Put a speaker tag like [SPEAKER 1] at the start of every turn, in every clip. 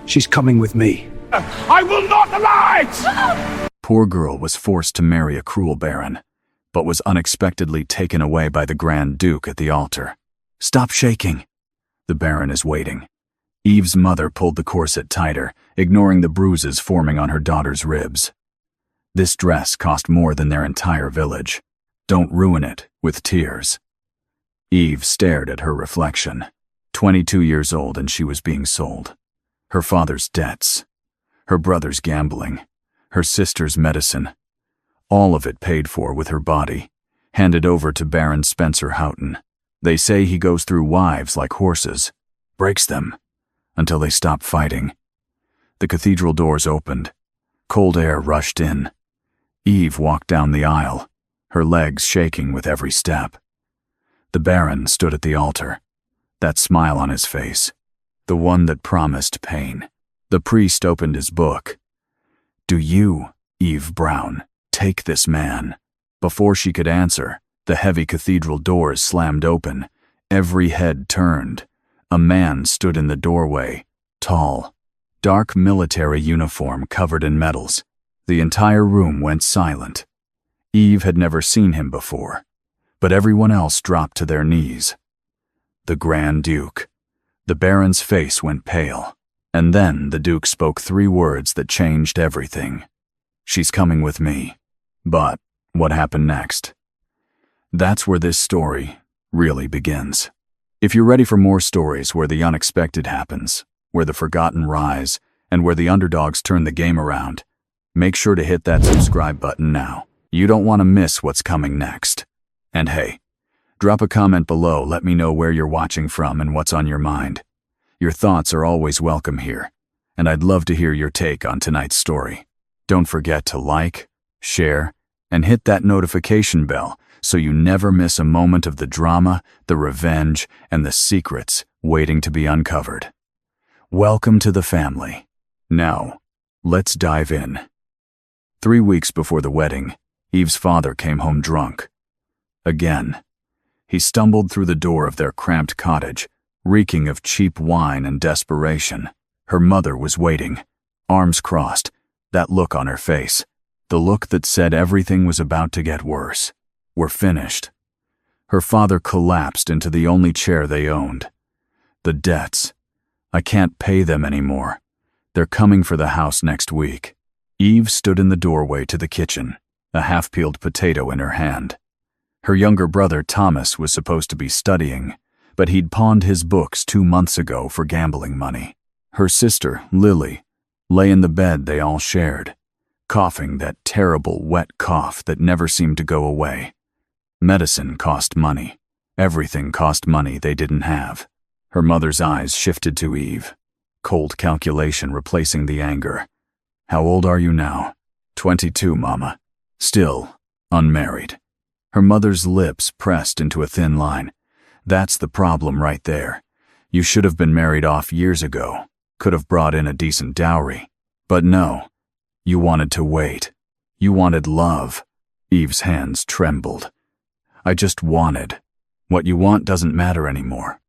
[SPEAKER 1] She's coming with me.
[SPEAKER 2] I will not alight!
[SPEAKER 3] Poor girl was forced to marry a cruel baron, but was unexpectedly taken away by the Grand Duke at the altar. Stop shaking. The baron is waiting. Eve's mother pulled the corset tighter, ignoring the bruises forming on her daughter's ribs. This dress cost more than their entire village. Don't ruin it with tears. Eve stared at her reflection. 22 years old and she was being sold. Her father's debts, her brother's gambling, her sister's medicine. All of it paid for with her body, handed over to Baron Spencer Houghton. They say he goes through wives like horses, breaks them, until they stop fighting. The cathedral doors opened. Cold air rushed in. Eve walked down the aisle, her legs shaking with every step. The Baron stood at the altar, that smile on his face, the one that promised pain. The priest opened his book. "Do you, Eve Brown, take this man?" Before she could answer, the heavy cathedral doors slammed open. Every head turned. A man stood in the doorway, tall, dark military uniform covered in medals. The entire room went silent. Eve had never seen him before, but everyone else dropped to their knees. The Grand Duke. The Baron's face went pale, and then the Duke spoke 3 words that changed everything. "She's coming with me." But what happened next? That's where this story really begins. If you're ready for more stories where the unexpected happens, where the forgotten rise, and where the underdogs turn the game around, make sure to hit that subscribe button now. You don't want to miss what's coming next. And hey, drop a comment below, let me know where you're watching from and what's on your mind. Your thoughts are always welcome here, and I'd love to hear your take on tonight's story. Don't forget to like, share, and hit that notification bell so you never miss a moment of the drama, the revenge, and the secrets waiting to be uncovered. Welcome to the family. Now, let's dive in. 3 weeks before the wedding, Eve's father came home drunk. Again. He stumbled through the door of their cramped cottage, reeking of cheap wine and desperation. Her mother was waiting, arms crossed, that look on her face, the look that said everything was about to get worse. We're finished. Her father collapsed into the only chair they owned. The debts. I can't pay them anymore. They're coming for the house next week. Eve stood in the doorway to the kitchen, a half-peeled potato in her hand. Her younger brother Thomas was supposed to be studying, but he'd pawned his books 2 months ago for gambling money. Her sister, Lily, lay in the bed they all shared, coughing that terrible wet cough that never seemed to go away. Medicine cost money. Everything cost money they didn't have. Her mother's eyes shifted to Eve, cold calculation replacing the anger. "How old are you now?" 22, Mama. Still unmarried. Her mother's lips pressed into a thin line. "That's the problem right there. You should have been married off years ago. Could have brought in a decent dowry. But no. You wanted to wait. You wanted love." Eve's hands trembled. "I just wanted. What you want doesn't matter anymore."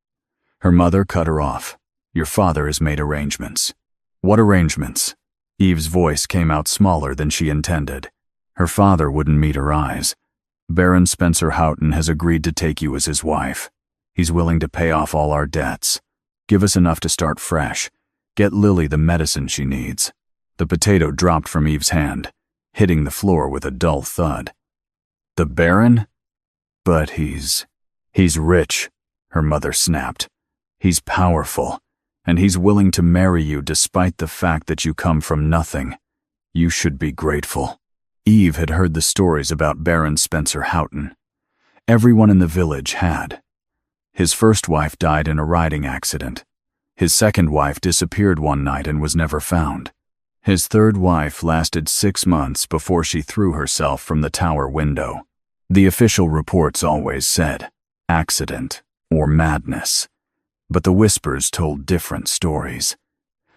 [SPEAKER 3] Her mother cut her off. "Your father has made arrangements." "What arrangements?" Eve's voice came out smaller than she intended. Her father wouldn't meet her eyes. "Baron Spencer Houghton has agreed to take you as his wife. He's willing to pay off all our debts. Give us enough to start fresh. Get Lily the medicine she needs." The potato dropped from Eve's hand, hitting the floor with a dull thud. "The Baron? But he's rich," her mother snapped. "He's powerful, and he's willing to marry you despite the fact that you come from nothing. You should be grateful." Eve had heard the stories about Baron Spencer Houghton. Everyone in the village had. His first wife died in a riding accident. His second wife disappeared one night and was never found. His third wife lasted 6 months before she threw herself from the tower window. The official reports always said accident or madness, but the whispers told different stories.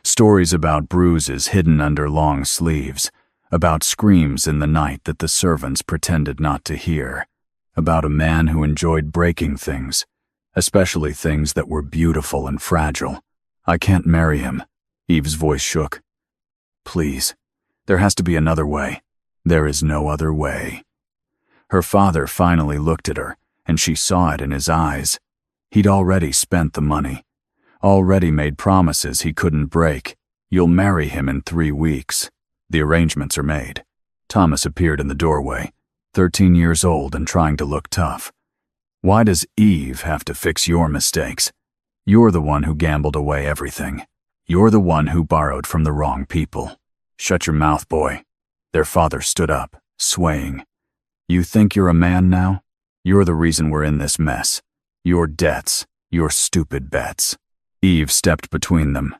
[SPEAKER 3] Stories about bruises hidden under long sleeves, about screams in the night that the servants pretended not to hear, about a man who enjoyed breaking things, especially things that were beautiful and fragile. "I can't marry him," Eve's voice shook. Please, there has to be another way. There is no other way. Her father finally looked at her, and she saw it in his eyes. He'd already spent the money, already made promises he couldn't break. You'll marry him in 3 weeks. The arrangements are made. Thomas appeared in the doorway, 13 years old and trying to look tough. Why does Eve have to fix your mistakes? You're the one who gambled away everything. You're the one who borrowed from the wrong people. Shut your mouth, boy. Their father stood up, swaying. You think you're a man now? You're the reason we're in this mess. Your debts, your stupid bets. Eve stepped between them.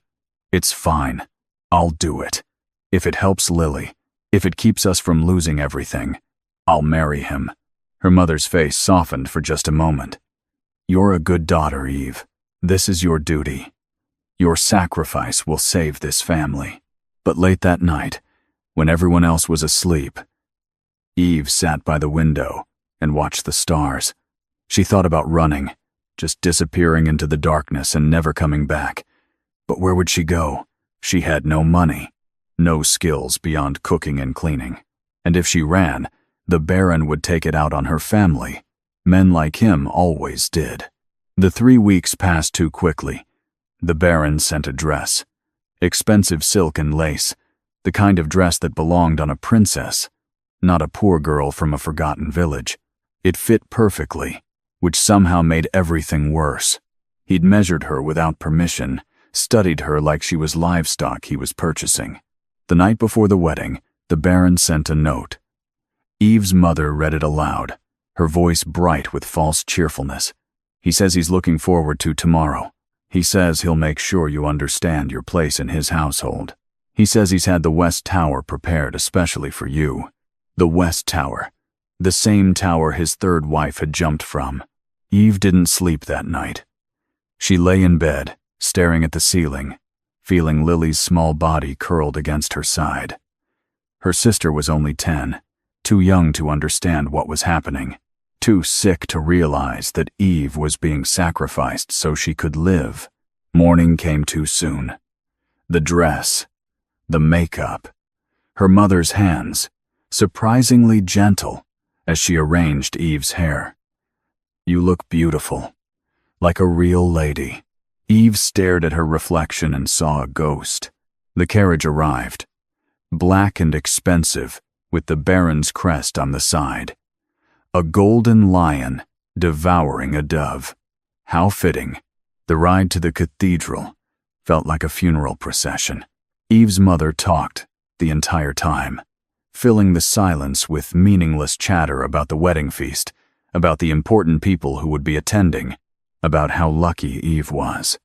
[SPEAKER 3] It's fine. I'll do it. If it helps Lily, if it keeps us from losing everything, I'll marry him. Her mother's face softened for just a moment. You're a good daughter, Eve. This is your duty. Your sacrifice will save this family. But late that night, when everyone else was asleep, Eve sat by the window and watched the stars. She thought about running, just disappearing into the darkness and never coming back. But where would she go? She had no money, no skills beyond cooking and cleaning. And if she ran, the Baron would take it out on her family. Men like him always did. The 3 weeks passed too quickly. The Baron sent a dress. Expensive silk and lace, the kind of dress that belonged on a princess, not a poor girl from a forgotten village. It fit perfectly, which somehow made everything worse. He'd measured her without permission, studied her like she was livestock he was purchasing. The night before the wedding, the Baron sent a note. Eve's mother read it aloud, her voice bright with false cheerfulness. He says he's looking forward to tomorrow. He says he'll make sure you understand your place in his household. He says he's had the West Tower prepared especially for you. The West Tower. The same tower his third wife had jumped from. Eve didn't sleep that night. She lay in bed, staring at the ceiling, feeling Lily's small body curled against her side. Her sister was only 10, too young to understand what was happening. Too sick to realize that Eve was being sacrificed so she could live. Morning came too soon. The dress, the makeup, her mother's hands, surprisingly gentle as she arranged Eve's hair. You look beautiful, like a real lady. Eve stared at her reflection and saw a ghost. The carriage arrived, black and expensive, with the Baron's crest on the side. A golden lion devouring a dove. How fitting. The ride to the cathedral felt like a funeral procession. Eve's mother talked the entire time, filling the silence with meaningless chatter about the wedding feast, about the important people who would be attending, about how lucky Eve was,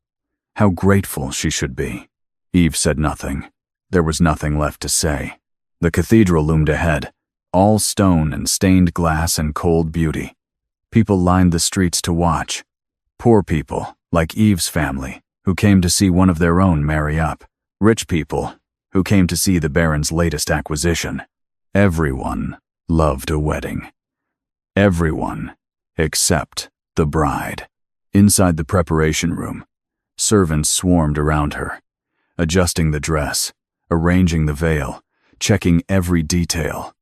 [SPEAKER 3] how grateful she should be. Eve said nothing. There was nothing left to say. The cathedral loomed ahead, all stone and stained glass and cold beauty. People lined the streets to watch. Poor people, like Eve's family, who came to see one of their own marry up. Rich people, who came to see the Baron's latest acquisition. Everyone loved a wedding. Everyone, except the bride. Inside the preparation room, servants swarmed around her, adjusting the dress, arranging the veil, checking every detail.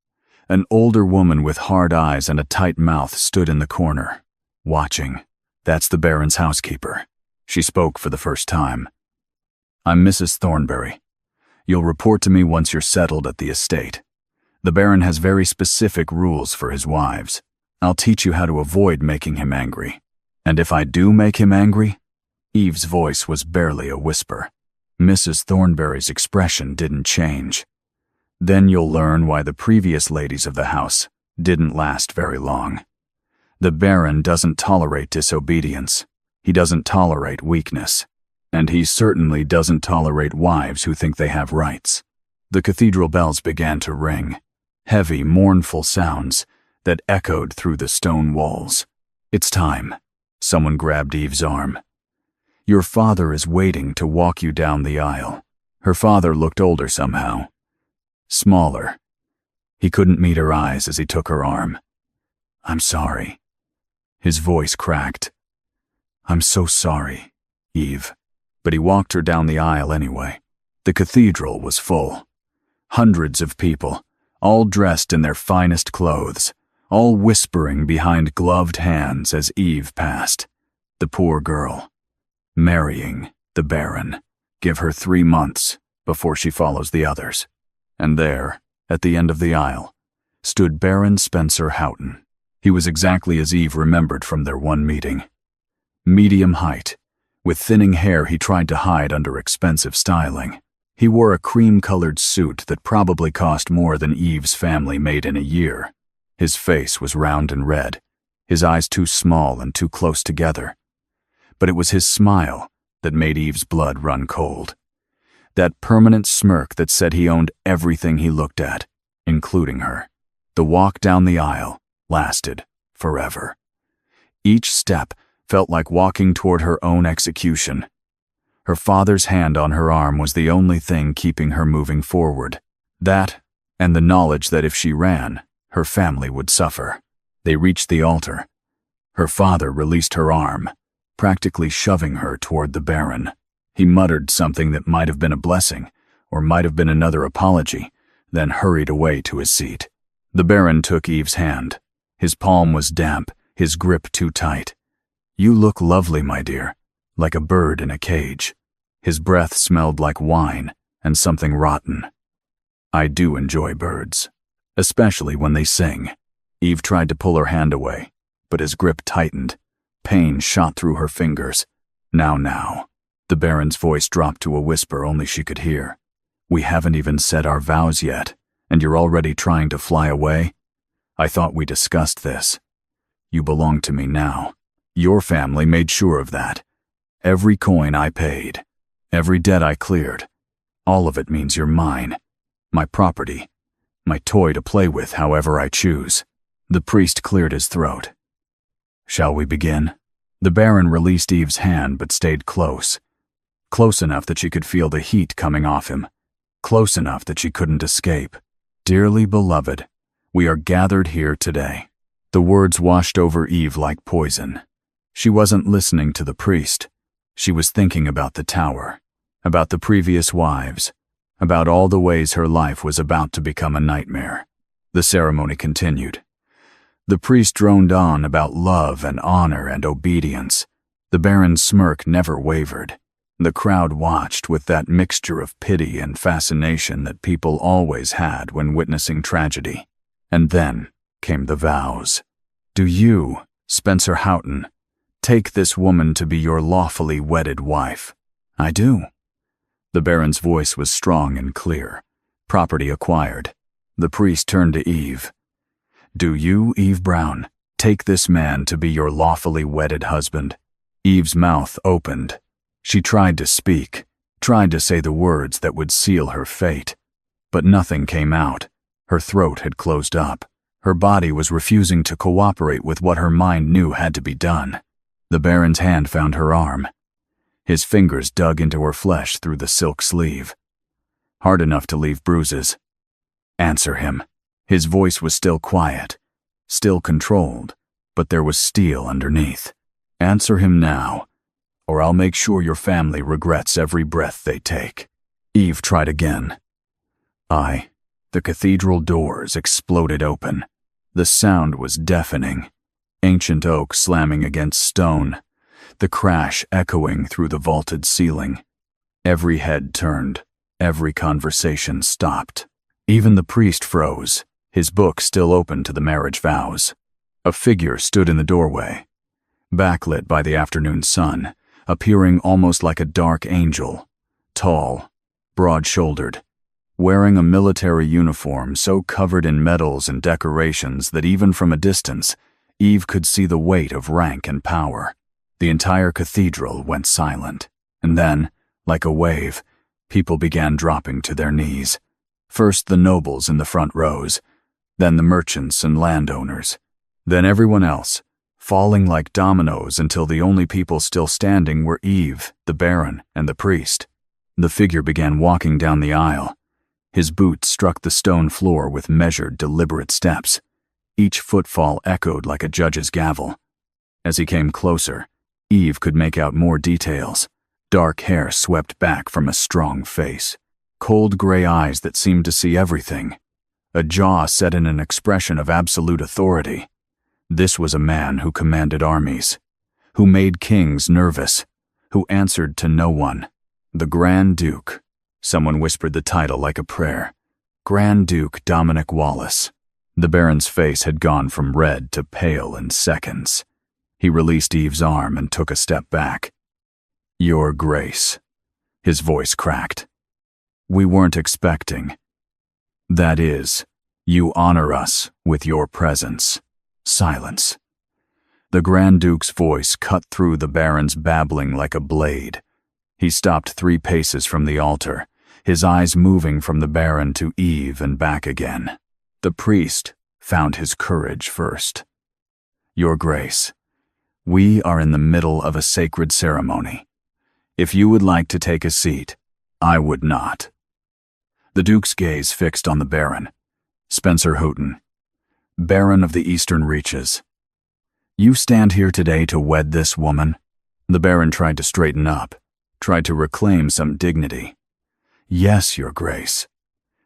[SPEAKER 3] An older woman with hard eyes and a tight mouth stood in the corner, watching. That's the Baron's housekeeper. She spoke for the first time. I'm Mrs. Thornberry. You'll report to me once you're settled at the estate. The Baron has very specific rules for his wives. I'll teach you how to avoid making him angry. And if I do make him angry, Eve's voice was barely a whisper. Mrs. Thornberry's expression didn't change. Then you'll learn why the previous ladies of the house didn't last very long. The Baron doesn't tolerate disobedience. He doesn't tolerate weakness. And he certainly doesn't tolerate wives who think they have rights. The cathedral bells began to ring, heavy, mournful sounds that echoed through the stone walls. It's time. Someone grabbed Eve's arm. Your father is waiting to walk you down the aisle. Her father looked older somehow. Smaller. He couldn't meet her eyes as he took her arm. I'm sorry. His voice cracked. I'm so sorry, Eve. But he walked her down the aisle anyway. The cathedral was full. Hundreds of people, all dressed in their finest clothes, all whispering behind gloved hands as Eve passed. The poor girl. Marrying the Baron. Give her 3 months before she follows the others. And there, at the end of the aisle, stood Baron Spencer Houghton. He was exactly as Eve remembered from their one meeting. Medium height. With thinning hair he tried to hide under expensive styling. He wore a cream-colored suit that probably cost more than Eve's family made in a year. His face was round and red, his eyes too small and too close together. But it was his smile that made Eve's blood run cold. That permanent smirk that said he owned everything he looked at, including her. The walk down the aisle lasted forever. Each step felt like walking toward her own execution. Her father's hand on her arm was the only thing keeping her moving forward. That, and the knowledge that if she ran, her family would suffer. They reached the altar. Her father released her arm, practically shoving her toward the Baron. He muttered something that might have been a blessing, or might have been another apology, then hurried away to his seat. The Baron took Eve's hand. His palm was damp, his grip too tight. "You look lovely, my dear, like a bird in a cage." His breath smelled like wine and something rotten. "I do enjoy birds, especially when they sing." Eve tried to pull her hand away, but his grip tightened. Pain shot through her fingers. Now. The Baron's voice dropped to a whisper only she could hear. "We haven't even said our vows yet, and you're already trying to fly away? I thought we discussed this. You belong to me now. Your family made sure of that. Every coin I paid, every debt I cleared, all of it means you're mine. My property, my toy to play with however I choose." The priest cleared his throat. "Shall we begin?" The Baron released Eve's hand but stayed close. Close enough that she could feel the heat coming off him. Close enough that she couldn't escape. "Dearly beloved, we are gathered here today." The words washed over Eve like poison. She wasn't listening to the priest. She was thinking about the tower, about the previous wives, about all the ways her life was about to become a nightmare. The ceremony continued. The priest droned on about love and honor and obedience. The Baron's smirk never wavered. The crowd watched with that mixture of pity and fascination that people always had when witnessing tragedy. And then came the vows. "Do you, Spencer Houghton, take this woman to be your lawfully wedded wife?" "I do." The Baron's voice was strong and clear. Property acquired. The priest turned to Eve. "Do you, Eve Brown, take this man to be your lawfully wedded husband?" Eve's mouth opened. She tried to speak, tried to say the words that would seal her fate. But nothing came out. Her throat had closed up. Her body was refusing to cooperate with what her mind knew had to be done. The Baron's hand found her arm. His fingers dug into her flesh through the silk sleeve. Hard enough to leave bruises. "Answer him." His voice was still quiet, still controlled, but there was steel underneath. "Answer him now, or I'll make sure your family regrets every breath they take." Eve tried again. The cathedral doors exploded open. The sound was deafening. Ancient oak slamming against stone, the crash echoing through the vaulted ceiling. Every head turned, every conversation stopped. Even the priest froze, his book still open to the marriage vows. A figure stood in the doorway, backlit by the afternoon sun, appearing almost like a dark angel, tall, broad-shouldered, wearing a military uniform so covered in medals and decorations that even from a distance, Eve could see the weight of rank and power. The entire cathedral went silent, and then, like a wave, people began dropping to their knees. First the nobles in the front rows, then the merchants and landowners, then everyone else, falling like dominoes until the only people still standing were Eve, the Baron, and the priest. The figure began walking down the aisle. His boots struck the stone floor with measured, deliberate steps. Each footfall echoed like a judge's gavel. As he came closer, Eve could make out more details. Dark hair swept back from a strong face. cold gray eyes that seemed to see everything, a jaw set in an expression of absolute authority. This was a man who commanded armies, who made kings nervous, who answered to no one. The Grand Duke. Someone whispered the title like a prayer. Grand Duke Dominic Wallace. The Baron's face had gone from red to pale in seconds. He released Eve's arm and took a step back. Your Grace. His voice cracked. We weren't expecting. That is, you honor us with your presence. Silence. The Grand Duke's voice cut through the Baron's babbling like a blade. He stopped 3 paces from the altar, his eyes moving from the Baron to Eve and back again. The priest found his courage first. Your Grace, we are in the middle of a sacred ceremony. If you would like to take a seat, I would not. The Duke's gaze fixed on the Baron. Spencer Houghton, Baron of the Eastern Reaches. You stand here today to wed this woman? The Baron tried to straighten up, tried to reclaim some dignity. Yes, Your Grace.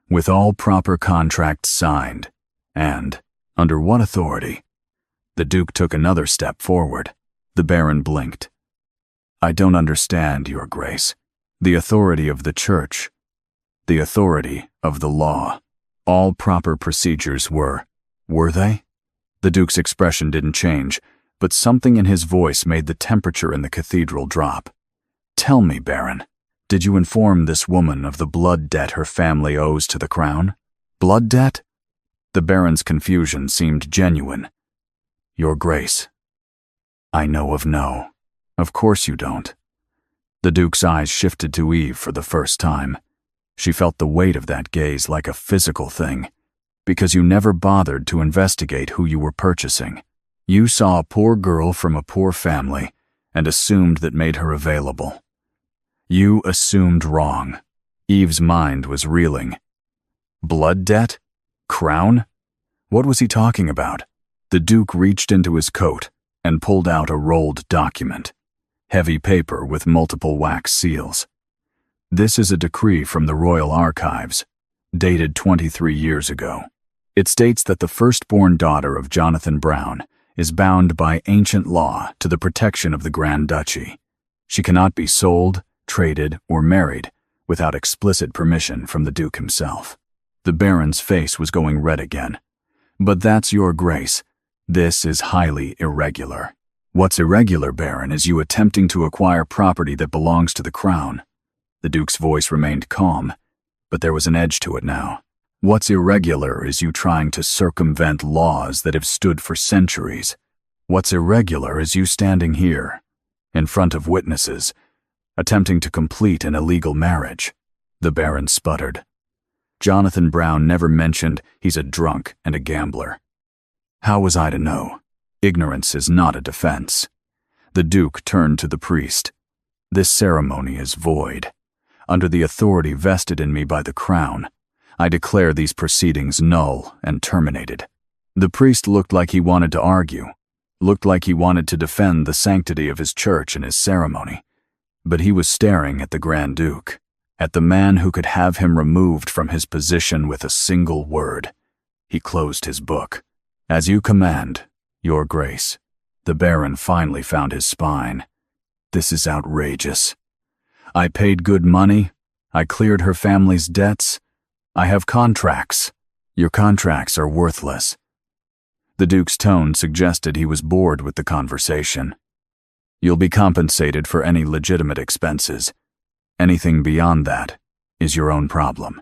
[SPEAKER 3] With all proper contracts signed. And, under what authority? The Duke took another step forward. The Baron blinked. I don't understand, Your Grace. The authority of the Church. The authority of the law. All proper procedures were they? The Duke's expression didn't change, but something in his voice made the temperature in the cathedral drop. Tell me, Baron, did you inform this woman of the blood debt her family owes to the crown? Blood debt? The Baron's confusion seemed genuine. Your Grace, I know of no. Of course you don't. The Duke's eyes shifted to Eve for the first time. She felt the weight of that gaze like a physical thing. Because you never bothered to investigate who you were purchasing. You saw a poor girl from a poor family and assumed that made her available. You assumed wrong. Eve's mind was reeling. Blood debt? Crown? What was he talking about? The Duke reached into his coat and pulled out a rolled document. Heavy paper with multiple wax seals. This is a decree from the Royal Archives, dated 23 years ago. It states that the firstborn daughter of Jonathan Brown is bound by ancient law to the protection of the Grand Duchy. She cannot be sold, traded, or married without explicit permission from the Duke himself. The Baron's face was going red again. But that's Your Grace. This is highly irregular. What's irregular, Baron, is you attempting to acquire property that belongs to the Crown. The Duke's voice remained calm, but there was an edge to it now. What's irregular is you trying to circumvent laws that have stood for centuries. What's irregular is you standing here, in front of witnesses, attempting to complete an illegal marriage. The Baron sputtered. Jonathan Brown never mentioned he's a drunk and a gambler. How was I to know? Ignorance is not a defense. The Duke turned to the priest. This ceremony is void. Under the authority vested in me by the Crown, I declare these proceedings null and terminated. The priest looked like he wanted to argue, looked like he wanted to defend the sanctity of his church and his ceremony. But he was staring at the Grand Duke, at the man who could have him removed from his position with a single word. He closed his book. As you command, Your Grace. The Baron finally found his spine. This is outrageous. I paid good money. I cleared her family's debts. I have contracts. Your contracts are worthless. The Duke's tone suggested he was bored with the conversation. You'll be compensated for any legitimate expenses. Anything beyond that is your own problem.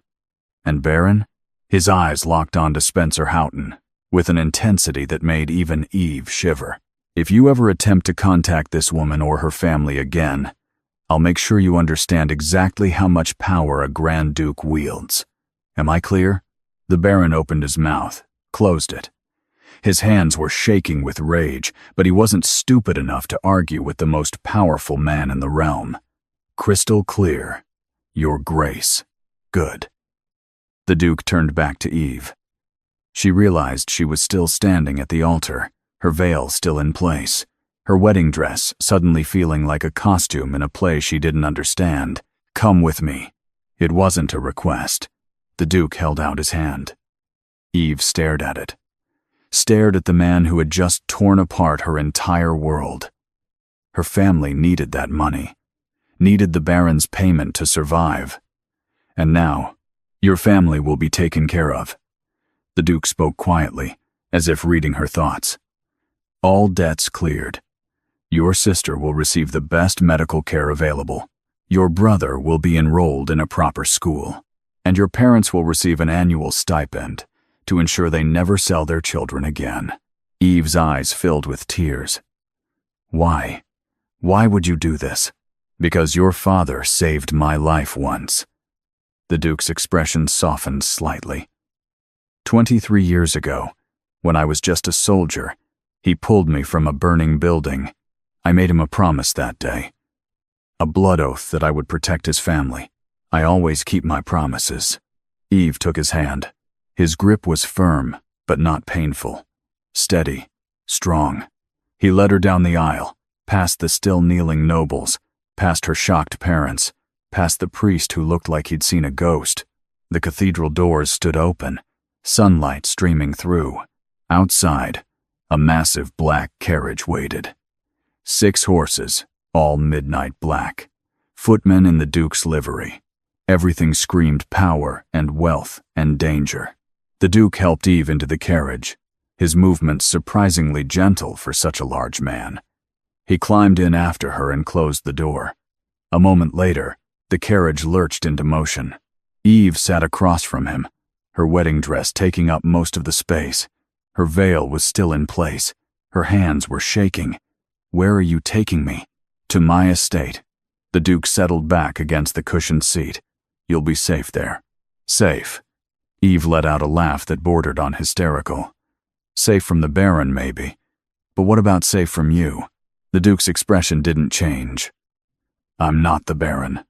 [SPEAKER 3] And Baron? His eyes locked onto Spencer Houghton, with an intensity that made even Eve shiver. If you ever attempt to contact this woman or her family again, I'll make sure you understand exactly how much power a Grand Duke wields. Am I clear? The Baron opened his mouth, closed it. His hands were shaking with rage, but he wasn't stupid enough to argue with the most powerful man in the realm. Crystal clear. Your Grace. Good. The Duke turned back to Eve. She realized she was still standing at the altar, her veil still in place, her wedding dress suddenly feeling like a costume in a play she didn't understand. Come with me. It wasn't a request. The Duke held out his hand. Eve stared at it. Stared at the man who had just torn apart her entire world. Her family needed that money. Needed the Baron's payment to survive. And now, your family will be taken care of. The Duke spoke quietly, as if reading her thoughts. All debts cleared. Your sister will receive the best medical care available. Your brother will be enrolled in a proper school. And your parents will receive an annual stipend to ensure they never sell their children again. Eve's eyes filled with tears. Why? Why would you do this? Because your father saved my life once. The Duke's expression softened slightly. 23 years ago, when I was just a soldier, he pulled me from a burning building. I made him a promise that day. A blood oath that I would protect his family. I always keep my promises. Eve took his hand. His grip was firm, but not painful. Steady, strong. He led her down the aisle, past the still kneeling nobles, past her shocked parents, past the priest who looked like he'd seen a ghost. The cathedral doors stood open, sunlight streaming through. Outside, a massive black carriage waited. 6 horses, all midnight black. Footmen in the Duke's livery. Everything screamed power and wealth and danger. The Duke helped Eve into the carriage, his movements surprisingly gentle for such a large man. He climbed in after her and closed the door. A moment later, the carriage lurched into motion. Eve sat across from him, her wedding dress taking up most of the space. Her veil was still in place. Her hands were shaking. Where are you taking me? To my estate. The Duke settled back against the cushioned seat. You'll be safe there. Safe. Eve let out a laugh that bordered on hysterical. Safe from the Baron, maybe. But what about safe from you? The Duke's expression didn't change. I'm not the Baron.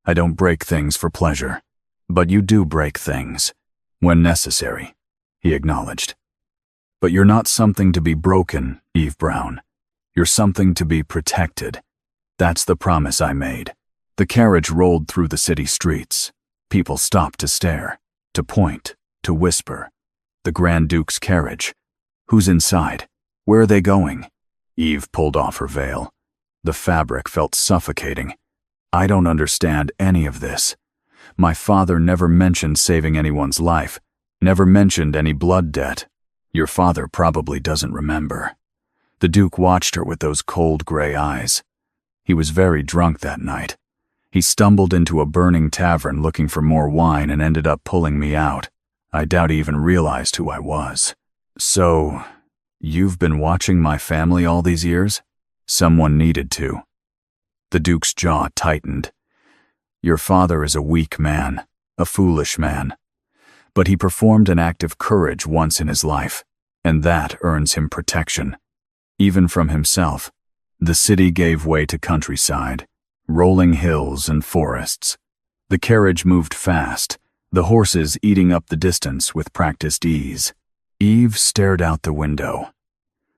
[SPEAKER 3] I don't break things for pleasure. But you do break things. When necessary, he acknowledged. But you're not something to be broken, Eve Brown. You're something to be protected. That's the promise I made. The carriage rolled through the city streets. People stopped to stare, to point, to whisper. The Grand Duke's carriage. Who's inside? Where are they going? Eve pulled off her veil. The fabric felt suffocating. I don't understand any of this. My father never mentioned saving anyone's life, never mentioned any blood debt. Your father probably doesn't remember. The Duke watched her with those cold gray eyes. He was very drunk that night. He stumbled into a burning tavern looking for more wine and ended up pulling me out. I doubt he even realized who I was. So, you've been watching my family all these years? Someone needed to. The Duke's jaw tightened. Your father is a weak man, a foolish man. But he performed an act of courage once in his life, and that earns him protection. Even from himself. The city gave way to countryside, rolling hills and forests. The carriage moved fast, the horses eating up the distance with practiced ease. Eve stared out the window.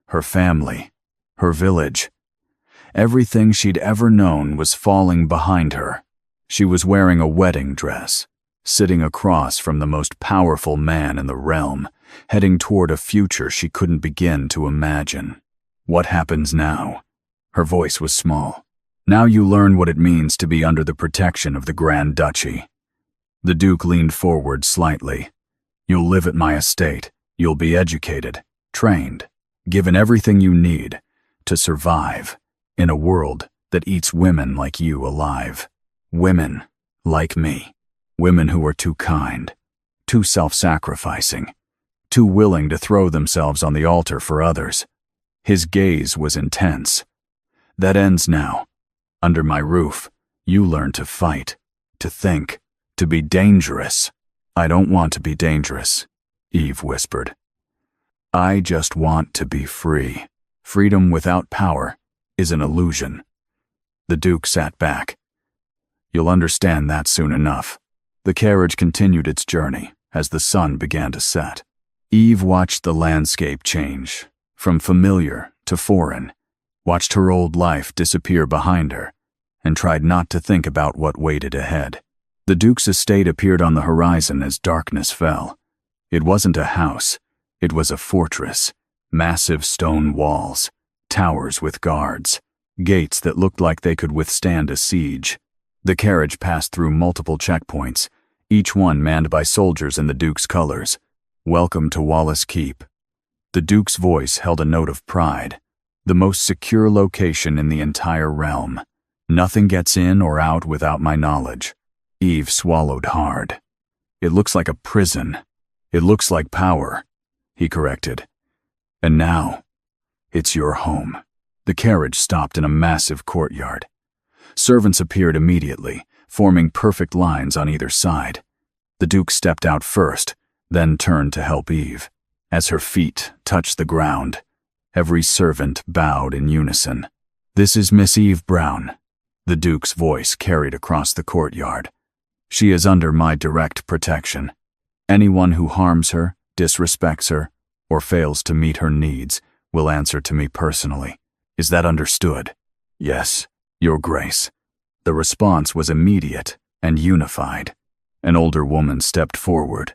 [SPEAKER 3] Her family, her village. Everything she'd ever known was falling behind her. She was wearing a wedding dress, sitting across from the most powerful man in the realm, heading toward a future she couldn't begin to imagine. What happens now? Her voice was small. Now you learn what it means to be under the protection of the Grand Duchy. The Duke leaned forward slightly. You'll live at my estate. You'll be educated, trained, given everything you need to survive in a world that eats women like you alive. Women like me. Women who are too kind, too self-sacrificing, too willing to throw themselves on the altar for others. His gaze was intense. That ends now. Under my roof, you learn to fight, to think, to be dangerous. I don't want to be dangerous, Eve whispered. I just want to be free. Freedom without power is an illusion. The Duke sat back. You'll understand that soon enough. The carriage continued its journey as the sun began to set. Eve watched the landscape change, from familiar to foreign, watched her old life disappear behind her, and tried not to think about what waited ahead. The Duke's estate appeared on the horizon as darkness fell. It wasn't a house. It was a fortress. Massive stone walls, towers with guards, gates that looked like they could withstand a siege. The carriage passed through multiple checkpoints, each one manned by soldiers in the Duke's colors. Welcome to Wallace Keep. The Duke's voice held a note of pride. The most secure location in the entire realm. Nothing gets in or out without my knowledge. Eve swallowed hard. It looks like a prison. It looks like power, he corrected. And now, it's your home. The carriage stopped in a massive courtyard. Servants appeared immediately, forming perfect lines on either side. The Duke stepped out first, then turned to help Eve. As her feet touched the ground, every servant bowed in unison. "This is Miss Eve Brown," the Duke's voice carried across the courtyard. "She is under my direct protection. Anyone who harms her, disrespects her, or fails to meet her needs will answer to me personally. Is that understood?" "Yes, Your Grace." The response was immediate and unified. An older woman stepped forward,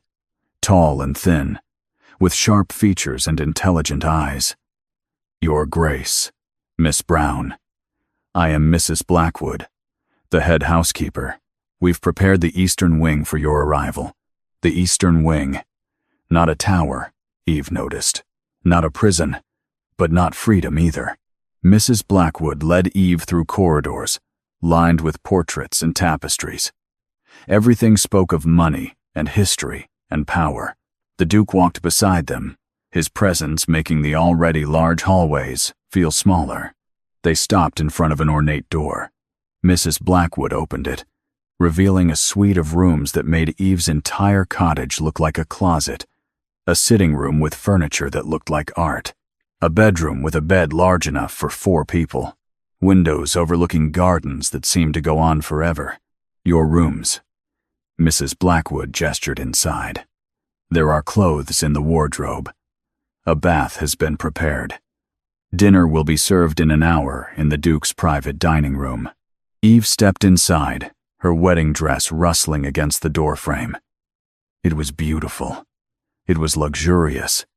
[SPEAKER 3] tall and thin, with sharp features and intelligent eyes. "Your Grace, Miss Brown. I am Mrs. Blackwood, the head housekeeper. We've prepared the eastern wing for your arrival." The eastern wing. Not a tower, Eve noticed. Not a prison, but not freedom either. Mrs. Blackwood led Eve through corridors, lined with portraits and tapestries. Everything spoke of money and history and power. The Duke walked beside them, his presence making the already large hallways feel smaller. They stopped in front of an ornate door. Mrs. Blackwood opened it, revealing a suite of rooms that made Eve's entire cottage look like a closet. A sitting room with furniture that looked like art. A bedroom with a bed large enough for 4 people. Windows overlooking gardens that seemed to go on forever. "Your rooms." Mrs. Blackwood gestured inside. "There are clothes in the wardrobe. A bath has been prepared. Dinner will be served in an hour in the Duke's private dining room." Eve stepped inside, her wedding dress rustling against the doorframe. It was beautiful. It was luxurious.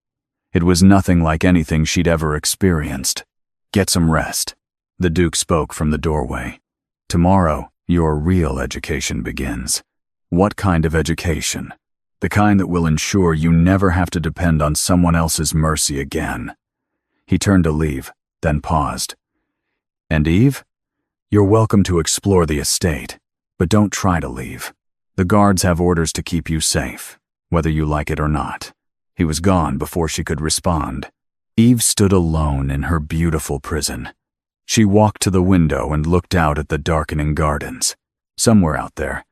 [SPEAKER 3] It was nothing like anything she'd ever experienced. "Get some rest," the Duke spoke from the doorway. "Tomorrow, your real education begins." "What kind of education?" "The kind that will ensure you never have to depend on someone else's mercy again." He turned to leave, then paused. "And Eve? You're welcome to explore the estate, but don't try to leave. The guards have orders to keep you safe, whether you like it or not." He was gone before she could respond. Eve stood alone in her beautiful prison. She walked to the window and looked out at the darkening gardens. Somewhere out there,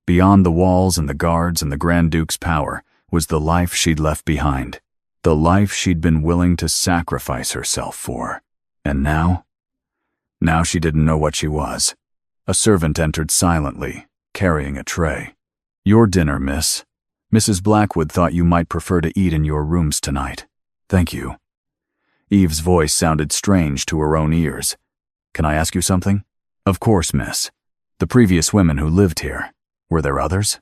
[SPEAKER 3] beyond the walls and the guards and the Grand Duke's power, was the life she'd left behind. The life she'd been willing to sacrifice herself for. And now? Now she didn't know what she was. A servant entered silently, carrying a tray. "Your dinner, miss. Mrs. Blackwood thought you might prefer to eat in your rooms tonight." "Thank you." Eve's voice sounded strange to her own ears. "Can I ask you something?" "Of course, miss. The previous women who lived here, were there others?"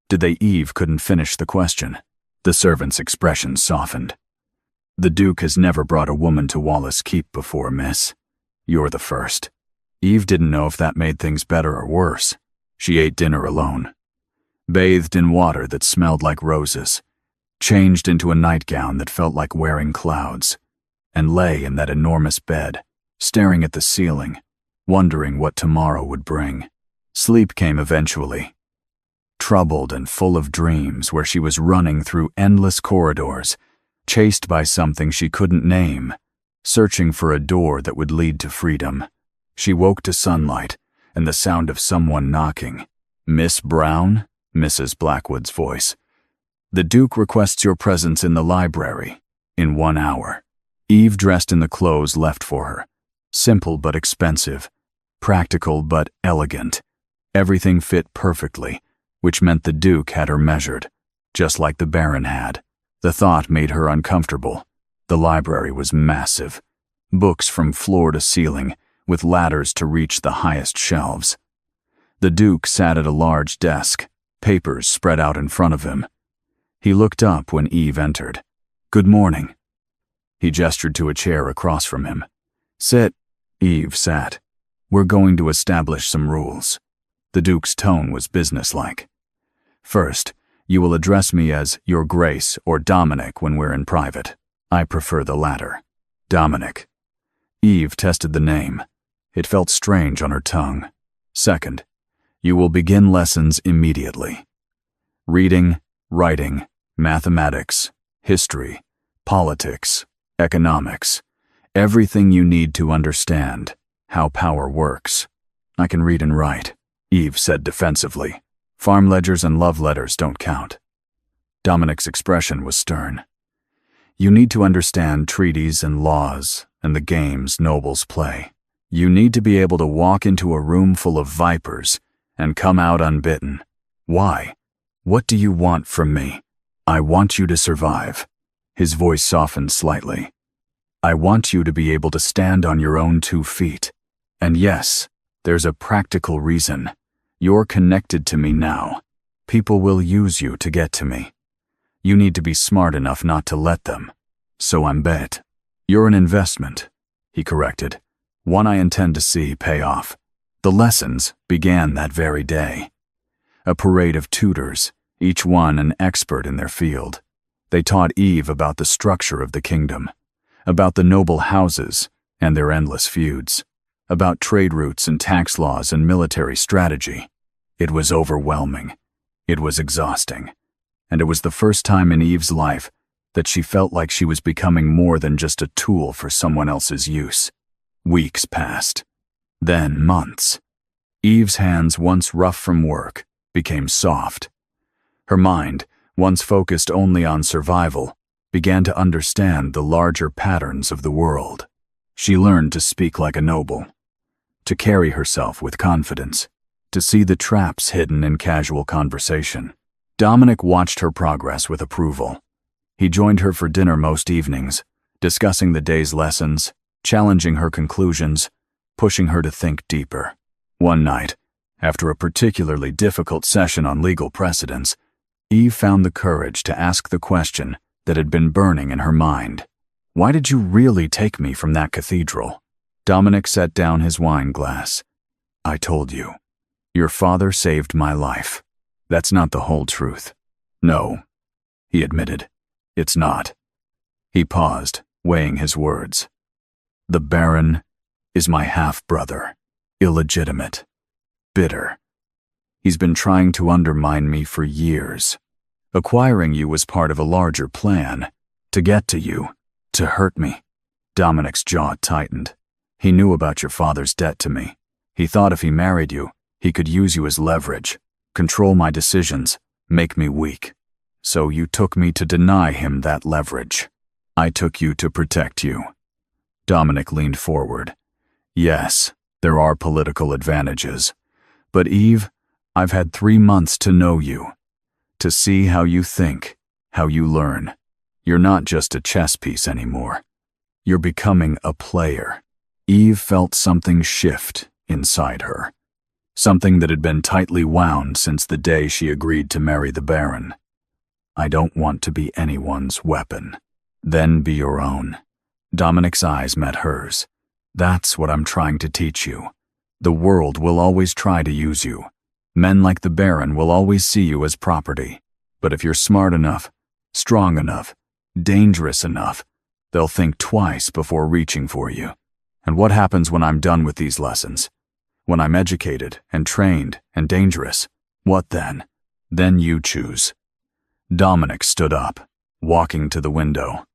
[SPEAKER 3] "Did they?" Eve couldn't finish the question. The servant's expression softened. "The Duke has never brought a woman to Wallace Keep before, miss. You're the first." Eve didn't know if that made things better or worse. She ate dinner alone, bathed in water that smelled like roses, changed into a nightgown that felt like wearing clouds, and lay in that enormous bed, staring at the ceiling, wondering what tomorrow would bring. Sleep came eventually, troubled and full of dreams where she was running through endless corridors, chased by something she couldn't name, searching for a door that would lead to freedom. She woke to sunlight and the sound of someone knocking. "Miss Brown?" Mrs. Blackwood's voice. "The Duke requests your presence in the library, in 1 hour." Eve dressed in the clothes left for her. Simple but expensive, practical but elegant. Everything fit perfectly, which meant the Duke had her measured, just like the Baron had. The thought made her uncomfortable. The library was massive. Books from floor to ceiling, with ladders to reach the highest shelves. The Duke sat at a large desk, papers spread out in front of him. He looked up when Eve entered. "Good morning." He gestured to a chair across from him. "Sit." Eve sat. "We're going to establish some rules." The Duke's tone was businesslike. "First, you will address me as Your Grace or Dominic when we're in private. I prefer the latter." Dominic. Eve tested the name. It felt strange on her tongue. "Second, you will begin lessons immediately. Reading, writing, mathematics, history, politics, economics, everything you need to understand how power works." "I can read and write," Eve said defensively. "Farm ledgers and love letters don't count." Dominic's expression was stern. "You need to understand treaties and laws and the games nobles play. You need to be able to walk into a room full of vipers and come out unbitten. Why? What do you want from me?" "I want you to survive." His voice softened slightly. "I want you to be able to stand on your own 2 feet. And yes, there's a practical reason. You're connected to me now. People will use you to get to me. You need to be smart enough not to let them. So I'm bet. You're an investment," he corrected. "One I intend to see pay off." The lessons began that very day. A parade of tutors, each one an expert in their field. They taught Eve about the structure of the kingdom, about the noble houses and their endless feuds, about trade routes and tax laws and military strategy. It was overwhelming. It was exhausting. And it was the first time in Eve's life that she felt like she was becoming more than just a tool for someone else's use. Weeks passed. Then months. Eve's hands, once rough from work, became soft. Her mind, once focused only on survival, began to understand the larger patterns of the world. She learned to speak like a noble, to carry herself with confidence, to see the traps hidden in casual conversation. Dominic watched her progress with approval. He joined her for dinner most evenings, discussing the day's lessons, challenging her conclusions, pushing her to think deeper. One night, after a particularly difficult session on legal precedents, Eve found the courage to ask the question that had been burning in her mind. "Why did you really take me from that cathedral?" Dominic set down his wine glass. "I told you. Your father saved my life. That's not the whole truth." "No," he admitted. "It's not." He paused, weighing his words. "The Baron is my half-brother, illegitimate, bitter. He's been trying to undermine me for years. Acquiring you was part of a larger plan, to get to you, to hurt me." Dominic's jaw tightened. "He knew about your father's debt to me. He thought if he married you, he could use you as leverage, control my decisions, make me weak. So you took me to deny him that leverage. I took you to protect you." Dominic leaned forward. "Yes, there are political advantages. But Eve, I've had 3 months to know you, to see how you think, how you learn. You're not just a chess piece anymore. You're becoming a player." Eve felt something shift inside her, something that had been tightly wound since the day she agreed to marry the Baron. "I don't want to be anyone's weapon. Then be your own." Dominic's eyes met hers. "That's what I'm trying to teach you. The world will always try to use you. Men like the Baron will always see you as property. But if you're smart enough, strong enough, dangerous enough, they'll think twice before reaching for you. And what happens when I'm done with these lessons? When I'm educated and trained and dangerous? What then? Then you choose." Dominic stood up, walking to the window.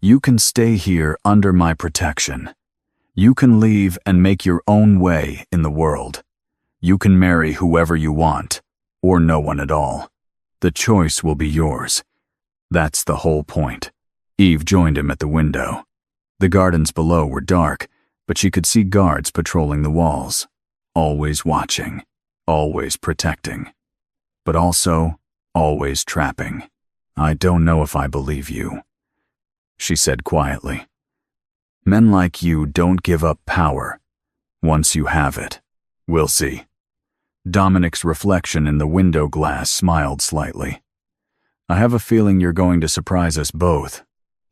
[SPEAKER 3] "You can stay here under my protection. You can leave and make your own way in the world. You can marry whoever you want, or no one at all. The choice will be yours. That's the whole point." Eve joined him at the window. The gardens below were dark, but she could see guards patrolling the walls, always watching, always protecting, but also always trapping. "I don't know if I believe you," she said quietly. "Men like you don't give up power once you have it. We'll see." Dominic's reflection in the window glass smiled slightly. "I have a feeling you're going to surprise us both."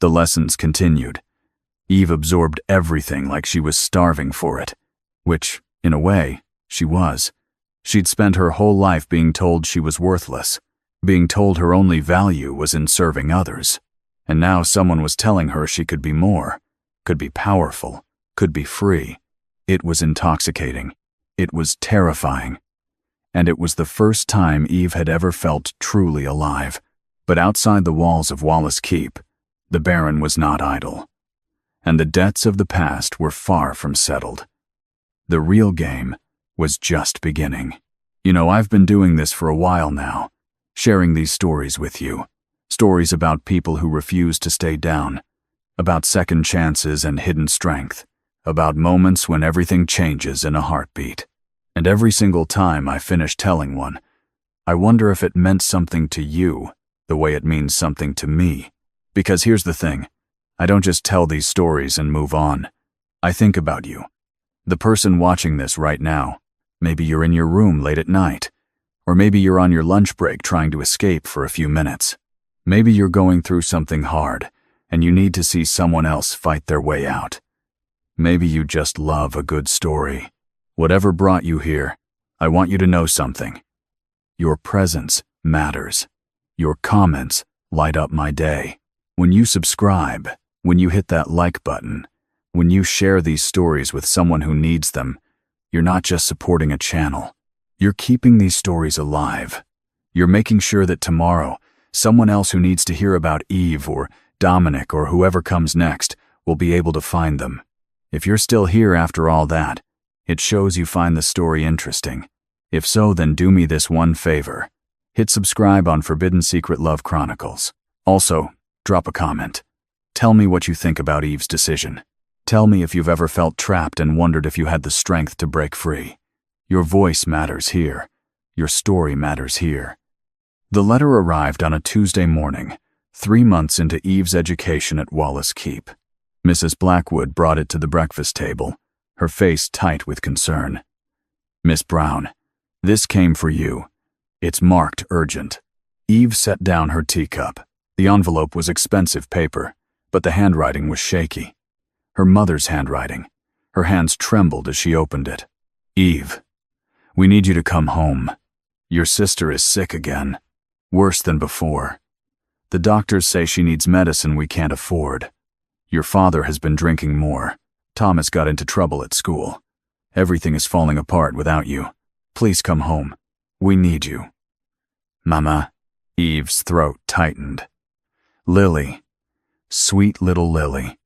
[SPEAKER 3] The lessons continued. Eve absorbed everything like she was starving for it, which, in a way, she was. She'd spent her whole life being told she was worthless, being told her only value was in serving others. And now someone was telling her she could be more, could be powerful, could be free. It was intoxicating. It was terrifying. And it was the first time Eve had ever felt truly alive. But outside the walls of Wallace Keep, the Baron was not idle. And the debts of the past were far from settled. The real game was just beginning. I've been doing this for a while now, sharing these stories with you. Stories about people who refuse to stay down, about second chances and hidden strength, about moments when everything changes in a heartbeat. And every single time I finish telling one, I wonder if it meant something to you the way it means something to me. Because here's the thing, I don't just tell these stories and move on. I think about you. The person watching this right now. Maybe you're in your room late at night. Or maybe you're on your lunch break trying to escape for a few minutes. Maybe you're going through something hard and you need to see someone else fight their way out. Maybe you just love a good story. Whatever brought you here, I want you to know something. Your presence matters. Your comments light up my day. When you subscribe, when you hit that like button, when you share these stories with someone who needs them, you're not just supporting a channel. You're keeping these stories alive. You're making sure that tomorrow, someone else who needs to hear about Eve or Dominic or whoever comes next will be able to find them. If you're still here after all that, it shows you find the story interesting. If so, then do me this one favor. Hit subscribe on Forbidden Secret Love Chronicles. Also, drop a comment. Tell me what you think about Eve's decision. Tell me if you've ever felt trapped and wondered if you had the strength to break free. Your voice matters here. Your story matters here. The letter arrived on a Tuesday morning, 3 months into Eve's education at Wallace Keep. Mrs. Blackwood brought it to the breakfast table, her face tight with concern. "Miss Brown, this came for you. It's marked urgent." Eve set down her teacup. The envelope was expensive paper, but the handwriting was shaky. Her mother's handwriting. Her hands trembled as she opened it. "Eve, we need you to come home. Your sister is sick again. Worse than before. The doctors say she needs medicine we can't afford. Your father has been drinking more. Thomas got into trouble at school. Everything is falling apart without you. Please come home. We need you." "Mama." Eve's throat tightened. Lily, sweet little Lily,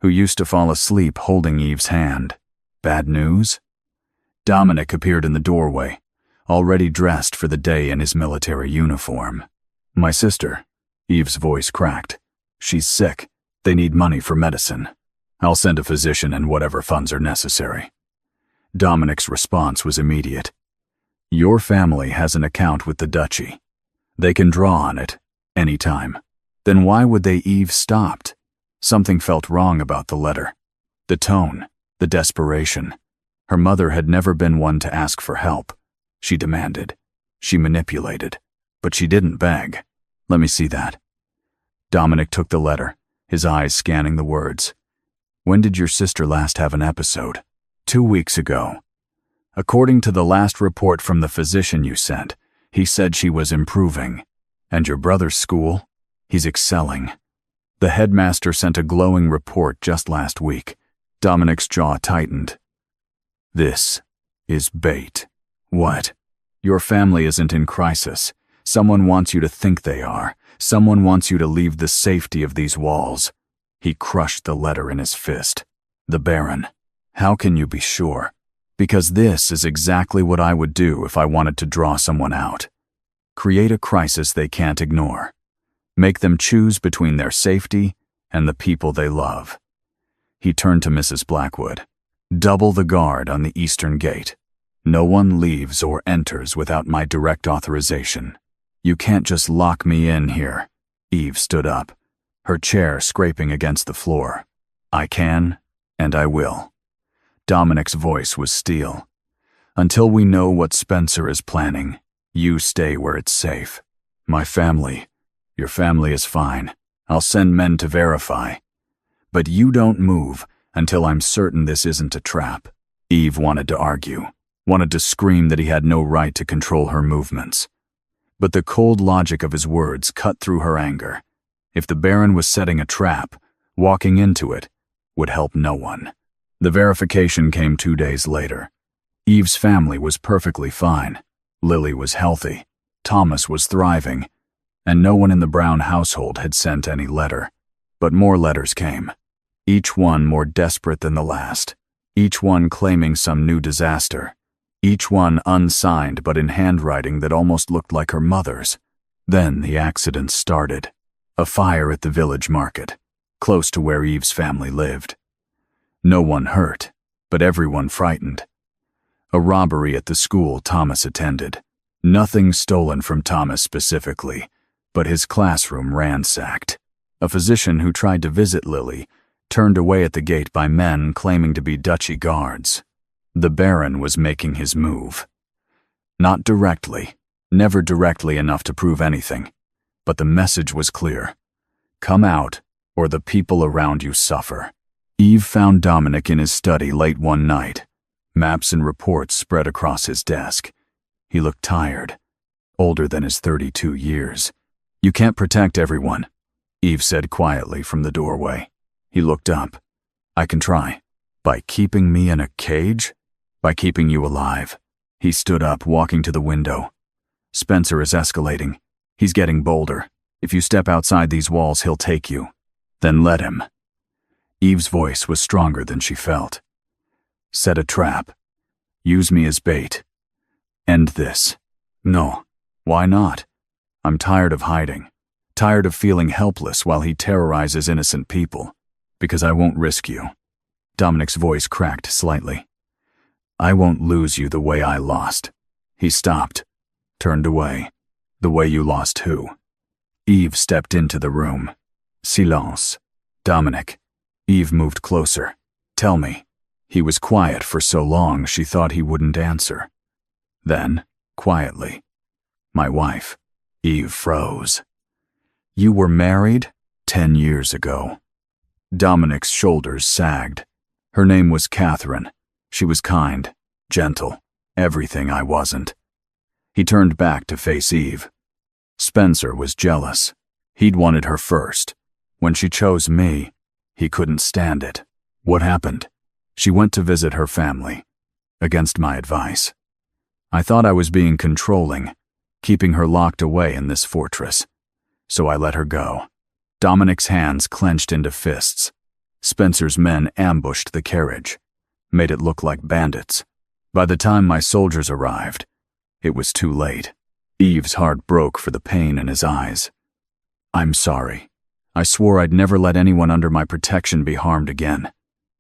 [SPEAKER 3] who used to fall asleep holding Eve's hand. Bad news? Dominic appeared in the doorway, already dressed for the day in his military uniform. "My sister." Eve's voice cracked. "She's sick. They need money for medicine. I'll send a physician and whatever funds are necessary." Dominic's response was immediate. "Your family has an account with the duchy. They can draw on it, any time." Then why would they? Eve stopped. Something felt wrong about the letter. The tone, the desperation. Her mother had never been one to ask for help. She demanded. She manipulated. But she didn't beg. "Let me see that." Dominic took the letter, his eyes scanning the words. "When did your sister last have an episode?" 2 weeks ago. "According to the last report from the physician you sent, he said she was improving. And your brother's school? He's excelling. The headmaster sent a glowing report just last week." Dominic's jaw tightened. "This is bait." "What?" "Your family isn't in crisis. Someone wants you to think they are. Someone wants you to leave the safety of these walls." He crushed the letter in his fist. "The Baron. How can you be sure?" "Because this is exactly what I would do if I wanted to draw someone out. Create a crisis they can't ignore. Make them choose between their safety and the people they love." He turned to Mrs. Blackwood. "Double the guard on the eastern gate. No one leaves or enters without my direct authorization. You can't just lock me in here." Eve stood up, her chair scraping against the floor. "I can, and I will." Dominic's voice was steel. Until we know what Spencer is planning, you stay where it's safe. My family, your family is fine. I'll send men to verify. But you don't move until I'm certain this isn't a trap. Eve wanted to argue, wanted to scream that he had no right to control her movements. But the cold logic of his words cut through her anger. If the Baron was setting a trap, walking into it would help no one. The verification came 2 days later. Eve's family was perfectly fine. Lily was healthy. Thomas was thriving. And no one in the Brown household had sent any letter. But more letters came. Each one more desperate than the last. Each one claiming some new disaster. Each one unsigned but in handwriting that almost looked like her mother's. Then the accident started. A fire at the village market, close to where Eve's family lived. No one hurt, but everyone frightened. A robbery at the school Thomas attended. Nothing stolen from Thomas specifically, but his classroom ransacked. A physician who tried to visit Lily turned away at the gate by men claiming to be duchy guards. The Baron was making his move. Not directly, never directly enough to prove anything, but the message was clear. Come out, or the people around you suffer. Eve found Dominic in his study late one night. Maps and reports spread across his desk. He looked tired, older than his 32 years. You can't protect everyone, Eve said quietly from the doorway. He looked up. I can try. By keeping me in a cage? By keeping you alive. He stood up, walking to the window. Spencer is escalating. He's getting bolder. If you step outside these walls, he'll take you. Then let him. Eve's voice was stronger than she felt. Set a trap. Use me as bait. End this. No. Why not? I'm tired of hiding. Tired of feeling helpless while he terrorizes innocent people. Because I won't risk you. Dominic's voice cracked slightly. I won't lose you the way I lost. He stopped. Turned away. The way you lost who? Eve stepped into the room. Silence. Dominic. Eve moved closer. Tell me. He was quiet for so long she thought he wouldn't answer. Then, quietly. My wife. Eve froze. You were married 10 years ago. Dominic's shoulders sagged. Her name was Catherine. She was kind, gentle, everything I wasn't. He turned back to face Eve. Spencer was jealous. He'd wanted her first. When she chose me, he couldn't stand it. What happened? She went to visit her family, against my advice. I thought I was being controlling, keeping her locked away in this fortress. So I let her go. Dominic's hands clenched into fists. Spencer's men ambushed the carriage, made it look like bandits. By the time my soldiers arrived, it was too late. Eve's heart broke for the pain in his eyes. I'm sorry. I swore I'd never let anyone under my protection be harmed again.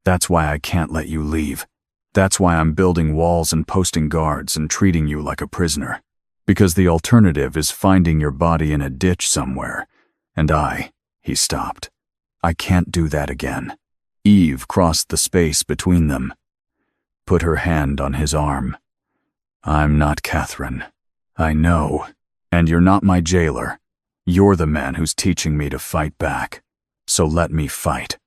[SPEAKER 3] That's why I can't let you leave. That's why I'm building walls and posting guards and treating you like a prisoner. Because the alternative is finding your body in a ditch somewhere. And he stopped. I can't do that again. Eve crossed the space between them, put her hand on his arm. I'm not Catherine. I know. And you're not my jailer. You're the man who's teaching me to fight back. So let me fight.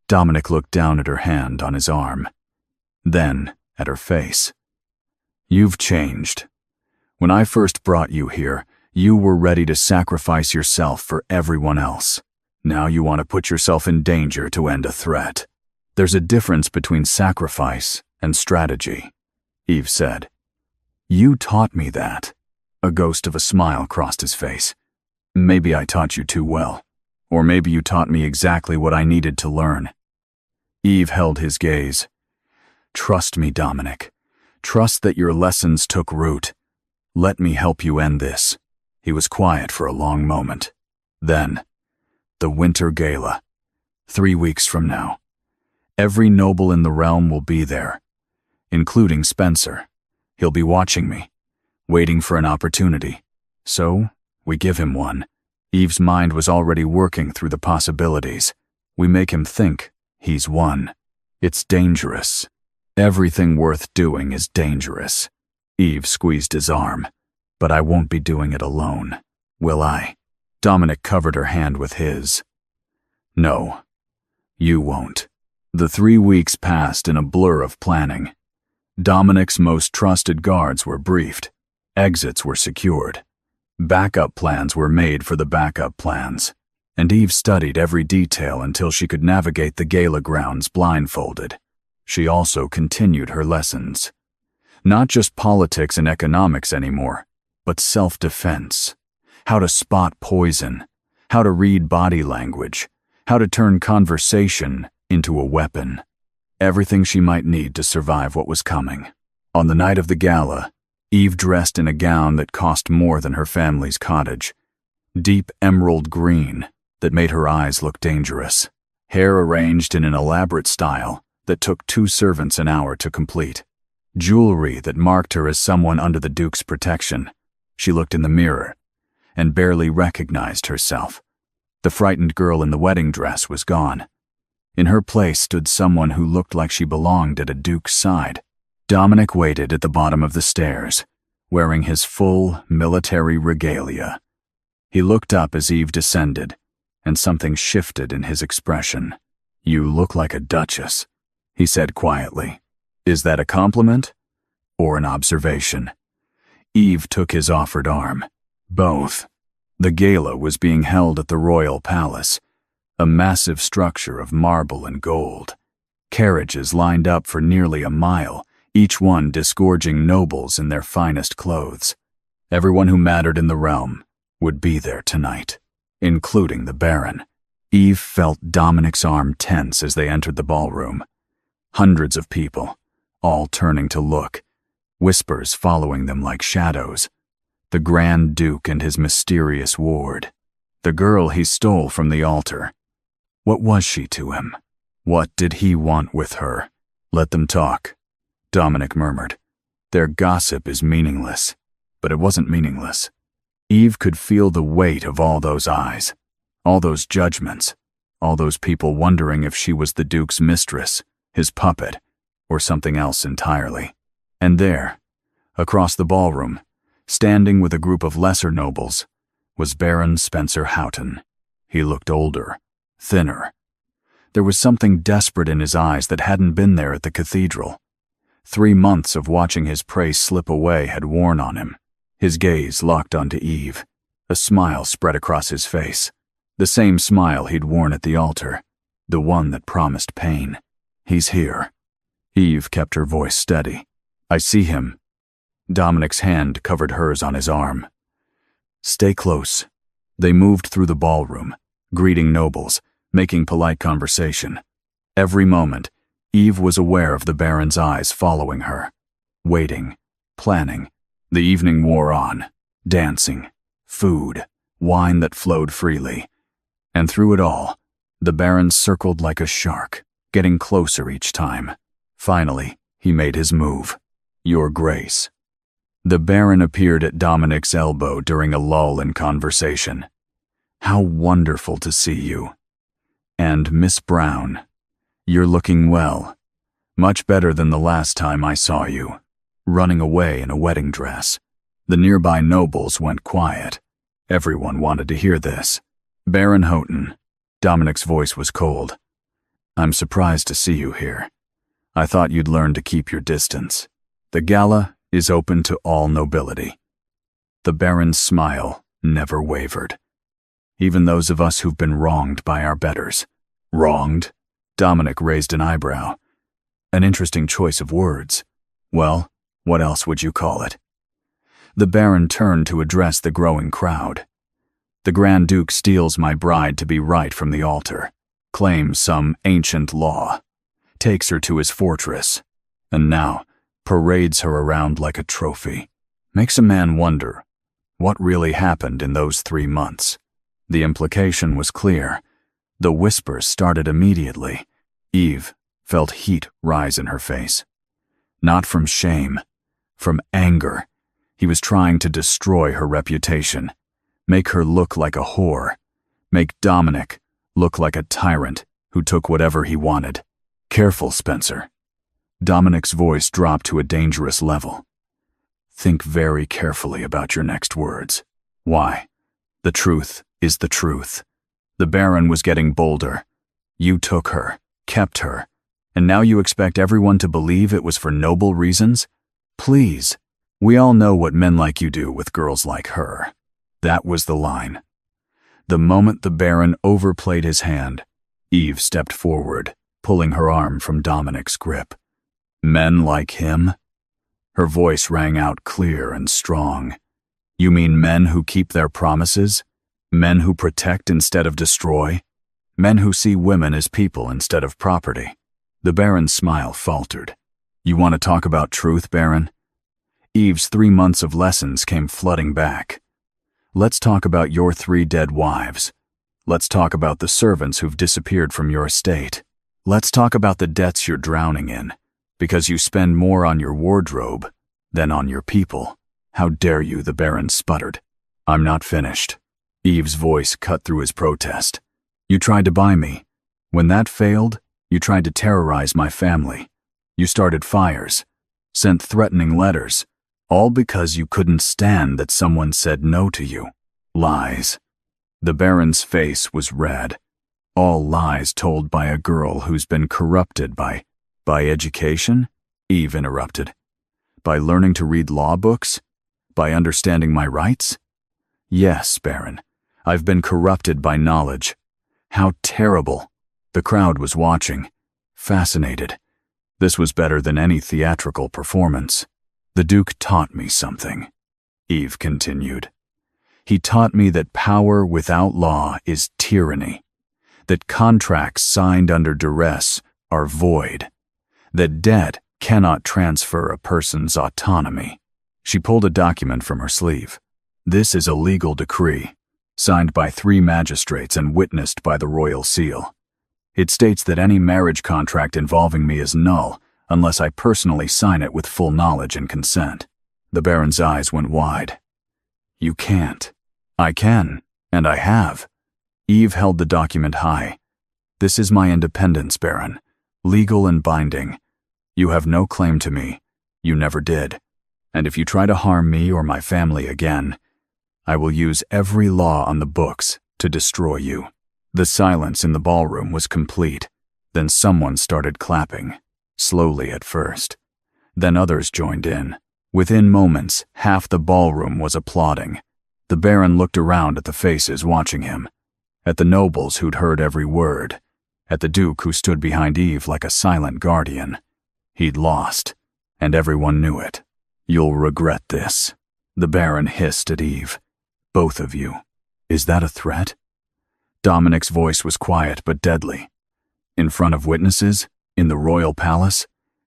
[SPEAKER 3] Dominic looked down at her hand on his arm, then at her face. You've changed. When I first brought you here, you were ready to sacrifice yourself for everyone else. Now you want to put yourself in danger to end a threat. There's a difference between sacrifice and strategy, Eve said. You taught me that. A ghost of a smile crossed his face. Maybe I taught you too well. Or maybe you taught me exactly what I needed to learn. Eve held his gaze. Trust me, Dominic. Trust that your lessons took root. Let me help you end this. He was quiet for a long moment. Then, the Winter Gala. 3 weeks from now. Every noble in the realm will be there, including Spencer. He'll be watching me, waiting for an opportunity. So, we give him one. Eve's mind was already working through the possibilities. We make him think he's won. It's dangerous. Everything worth doing is dangerous. Eve squeezed his arm. But I won't be doing it alone, will I? Dominic covered her hand with his. No, you won't. The 3 weeks passed in a blur of planning. Dominic's most trusted guards were briefed. Exits were secured. Backup plans were made for the backup plans. And Eve studied every detail until she could navigate the gala grounds blindfolded. She also continued her lessons. Not just politics and economics anymore, but self-defense. How to spot poison, how to read body language, how to turn conversation into a weapon. Everything she might need to survive what was coming. On the night of the gala, Eve dressed in a gown that cost more than her family's cottage. Deep emerald green that made her eyes look dangerous. Hair arranged in an elaborate style that took 2 servants an hour to complete. Jewelry that marked her as someone under the Duke's protection. She looked in the mirror and barely recognized herself. The frightened girl in the wedding dress was gone. In her place stood someone who looked like she belonged at a Duke's side. Dominic waited at the bottom of the stairs, wearing his full military regalia. He looked up as Eve descended, and something shifted in his expression. "You look like a duchess," he said quietly. "Is that a compliment or an observation?" Eve took his offered arm. Both. The gala was being held at the royal palace, a massive structure of marble and gold. Carriages lined up for nearly a mile, each one disgorging nobles in their finest clothes. Everyone who mattered in the realm would be there tonight, including the Baron. Eve felt Dominic's arm tense as they entered the ballroom. Hundreds of people, all turning to look, whispers following them like shadows. The Grand Duke and his mysterious ward. The girl he stole from the altar. What was she to him? What did he want with her? "Let them talk," Dominic murmured. "Their gossip is meaningless." But it wasn't meaningless. Eve could feel the weight of all those eyes, all those judgments, all those people wondering if she was the Duke's mistress, his puppet, or something else entirely. And there, across the ballroom, standing with a group of lesser nobles, was Baron Spencer Houghton. He looked older, thinner. There was something desperate in his eyes that hadn't been there at the cathedral. 3 months of watching his prey slip away had worn on him. His gaze locked onto Eve. A smile spread across his face. The same smile he'd worn at the altar. The one that promised pain. "He's here." Eve kept her voice steady. "I see him." Dominic's hand covered hers on his arm. "Stay close." They moved through the ballroom, greeting nobles, making polite conversation. Every moment, Eve was aware of the Baron's eyes following her. Waiting, planning. The evening wore on. Dancing, food, wine that flowed freely. And through it all, the Baron circled like a shark, getting closer each time. Finally, he made his move. "Your Grace." The Baron appeared at Dominic's elbow during a lull in conversation. "How wonderful to see you. And Miss Brown, you're looking well. Much better than the last time I saw you, running away in a wedding dress." The nearby nobles went quiet. Everyone wanted to hear this. "Baron Houghton," Dominic's voice was cold. "I'm surprised to see you here. I thought you'd learn to keep your distance. The gala is open to all nobility." The Baron's smile never wavered. "Even those of us who've been wronged by our betters." "Wronged?" Dominic raised an eyebrow. An interesting choice of words. Well, what else would you call it? The Baron turned to address the growing crowd. "The Grand Duke steals my bride to be right from the altar, claims some ancient law, takes her to his fortress, and now parades her around like a trophy. Makes a man wonder what really happened in those 3 months. The implication was clear. The whispers started immediately. Eve felt heat rise in her face. Not from shame, from anger. He was trying to destroy her reputation, make her look like a whore, make Dominic look like a tyrant who took whatever he wanted. "Careful, Spencer." Dominic's voice dropped to a dangerous level. Think very carefully about your next words. Why? The truth is the truth. The Baron was getting bolder. You took her, kept her, and now you expect everyone to believe it was for noble reasons? Please. We all know what men like you do with girls like her. That was the line. The moment the Baron overplayed his hand, Eve stepped forward, pulling her arm from Dominic's grip. Men like him? Her voice rang out clear and strong. You mean men who keep their promises? Men who protect instead of destroy? Men who see women as people instead of property? The Baron's smile faltered. You want to talk about truth, Baron? Eve's 3 months of lessons came flooding back. Let's talk about your 3 dead wives. Let's talk about the servants who've disappeared from your estate. Let's talk about the debts you're drowning in, because you spend more on your wardrobe than on your people. How dare you, the Baron sputtered. I'm not finished. Eve's voice cut through his protest. You tried to buy me. When that failed, you tried to terrorize my family. You started fires, sent threatening letters, all because you couldn't stand that someone said no to you. Lies. The Baron's face was red. All lies told by a girl who's been corrupted by education? Eve interrupted. By learning to read law books? By understanding my rights? Yes, Baron. I've been corrupted by knowledge. How terrible. The crowd was watching, fascinated. This was better than any theatrical performance. The Duke taught me something, Eve continued. He taught me that power without law is tyranny, that contracts signed under duress are void, that debt cannot transfer a person's autonomy. She pulled a document from her sleeve. This is a legal decree, signed by 3 magistrates and witnessed by the royal seal. It states that any marriage contract involving me is null unless I personally sign it with full knowledge and consent. The Baron's eyes went wide. You can't. I can, and I have. Eve held the document high. This is my independence, Baron, legal and binding. You have no claim to me. You never did. And if you try to harm me or my family again, I will use every law on the books to destroy you. The silence in the ballroom was complete. Then someone started clapping, slowly at first. Then others joined in. Within moments, half the ballroom was applauding. The Baron looked around at the faces watching him, at the nobles who'd heard every word, at the Duke who stood behind Eve like a silent guardian. He'd lost, and everyone knew it. You'll regret this, the Baron hissed at Eve. Both of you. Is that a threat? Dominic's voice was quiet but deadly. In front of witnesses, in the royal palace,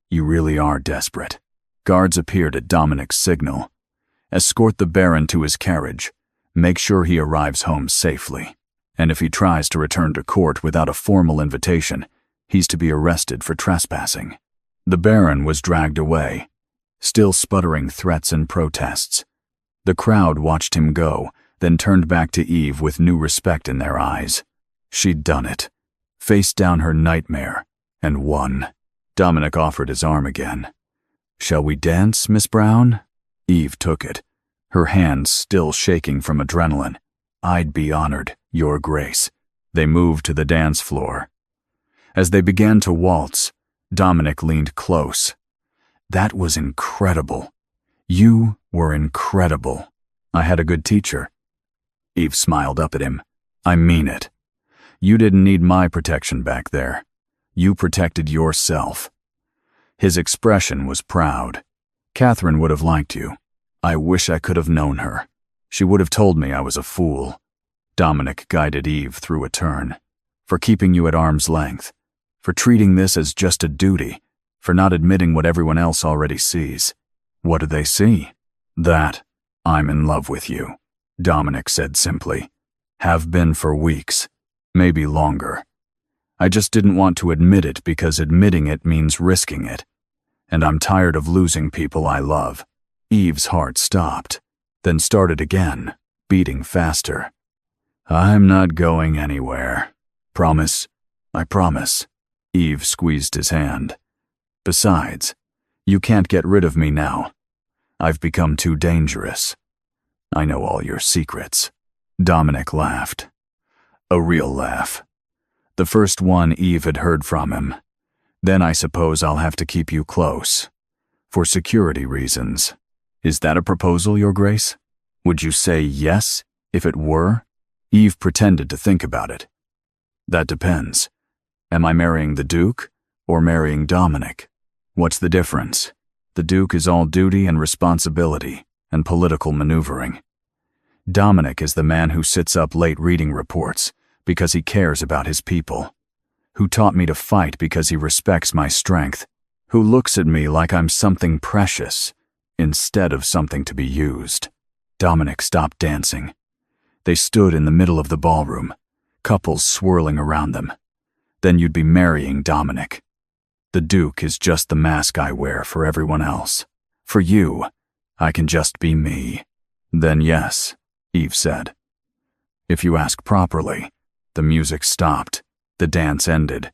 [SPEAKER 3] you really are desperate. Guards appeared at Dominic's signal. Escort the Baron to his carriage. Make sure he arrives home safely. And if he tries to return to court without a formal invitation, he's to be arrested for trespassing. The Baron was dragged away, still sputtering threats and protests. The crowd watched him go, then turned back to Eve with new respect in their eyes. She'd done it, faced down her nightmare, and won. Dominic offered his arm again. Shall we dance, Miss Brown? Eve took it, her hands still shaking from adrenaline. I'd be honored, Your Grace. They moved to the dance floor. As they began to waltz, Dominic leaned close. That was incredible. You were incredible. I had a good teacher. Eve smiled up at him. I mean it. You didn't need my protection back there. You protected yourself. His expression was proud. Catherine would have liked you. I wish I could have known her. She would have told me I was a fool. Dominic guided Eve through a turn. For keeping you at arm's length. For treating this as just a duty. For not admitting what everyone else already sees. What do they see? That I'm in love with you, Dominic said simply. Have been for weeks, maybe longer. I just didn't want to admit it because admitting it means risking it. And I'm tired of losing people I love. Eve's heart stopped, then started again, beating faster. I'm not going anywhere. Promise? I promise. Eve squeezed his hand. Besides, you can't get rid of me now. I've become too dangerous. I know all your secrets." Dominic laughed. A real laugh. The first one Eve had heard from him. "Then I suppose I'll have to keep you close. For security reasons. Is that a proposal, Your Grace? Would you say yes if it were?" Eve pretended to think about it. "That depends. Am I marrying the Duke or marrying Dominic? What's the difference? The Duke is all duty and responsibility and political maneuvering. Dominic is the man who sits up late reading reports because he cares about his people, who taught me to fight because he respects my strength, who looks at me like I'm something precious instead of something to be used." Dominic stopped dancing. They stood in the middle of the ballroom, couples swirling around them. "Then you'd be marrying Dominic. The Duke is just the mask I wear for everyone else. For you, I can just be me." "Then yes," Eve said. "If you ask properly." The music stopped. The dance ended.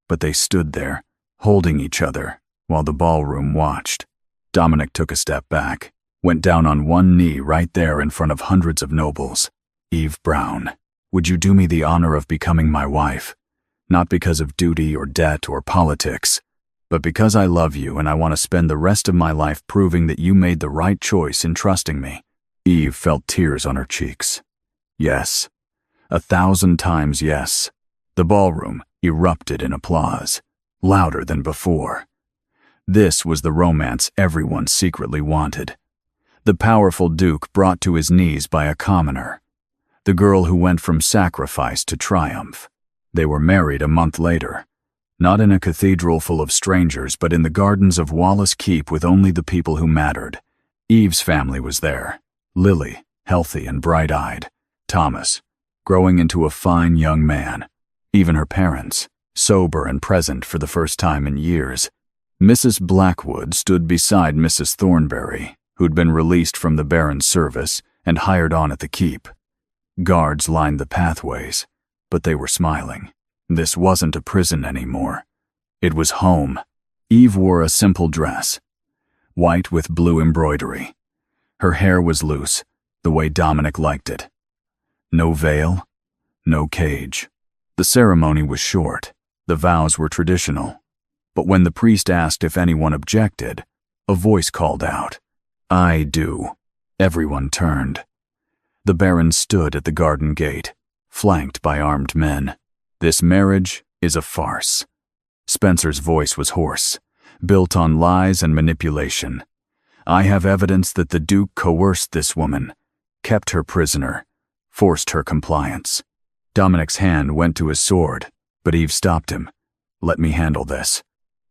[SPEAKER 3] But they stood there, holding each other, while the ballroom watched. Dominic took a step back, went down on one knee right there in front of hundreds of nobles. "Eve Brown, would you do me the honor of becoming my wife? Not because of duty or debt or politics, but because I love you and I want to spend the rest of my life proving that you made the right choice in trusting me." Eve felt tears on her cheeks. Yes. 1,000 times yes. The ballroom erupted in applause, louder than before. This was the romance everyone secretly wanted. The powerful Duke brought to his knees by a commoner. The girl who went from sacrifice to triumph. They were married a month later. Not in a cathedral full of strangers, but in the gardens of Wallace Keep with only the people who mattered. Eve's family was there. Lily, healthy and bright-eyed. Thomas, growing into a fine young man. Even her parents, sober and present for the first time in years. Mrs. Blackwood stood beside Mrs. Thornberry, who'd been released from the Baron's service and hired on at the keep. Guards lined the pathways, but they were smiling. This wasn't a prison anymore. It was home. Eve wore a simple dress, white with blue embroidery. Her hair was loose, the way Dominic liked it. No veil, no cage. The ceremony was short. The vows were traditional. But when the priest asked if anyone objected, a voice called out, "I do." Everyone turned. The Baron stood at the garden gate, flanked by armed men. "This marriage is a farce." Spencer's voice was hoarse, built on lies and manipulation. "I have evidence that the Duke coerced this woman, kept her prisoner, forced her compliance." Dominic's hand went to his sword, but Eve stopped him. "Let me handle this."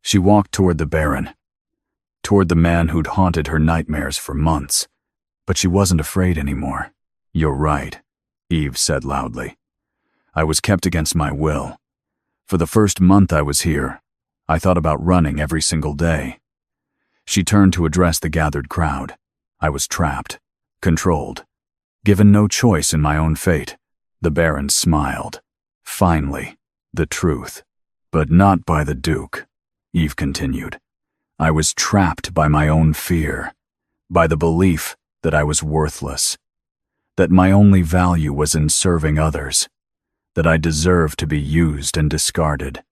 [SPEAKER 3] She walked toward the Baron, toward the man who'd haunted her nightmares for months. But she wasn't afraid anymore. "You're right," Eve said loudly. "I was kept against my will. For the first month I was here, I thought about running every single day." She turned to address the gathered crowd. "I was trapped, controlled, given no choice in my own fate." The Baron smiled. "Finally, the truth. But not by the Duke," Eve continued. "I was trapped by my own fear, by the belief that I was worthless, that my only value was in serving others, that I deserved to be used and discarded.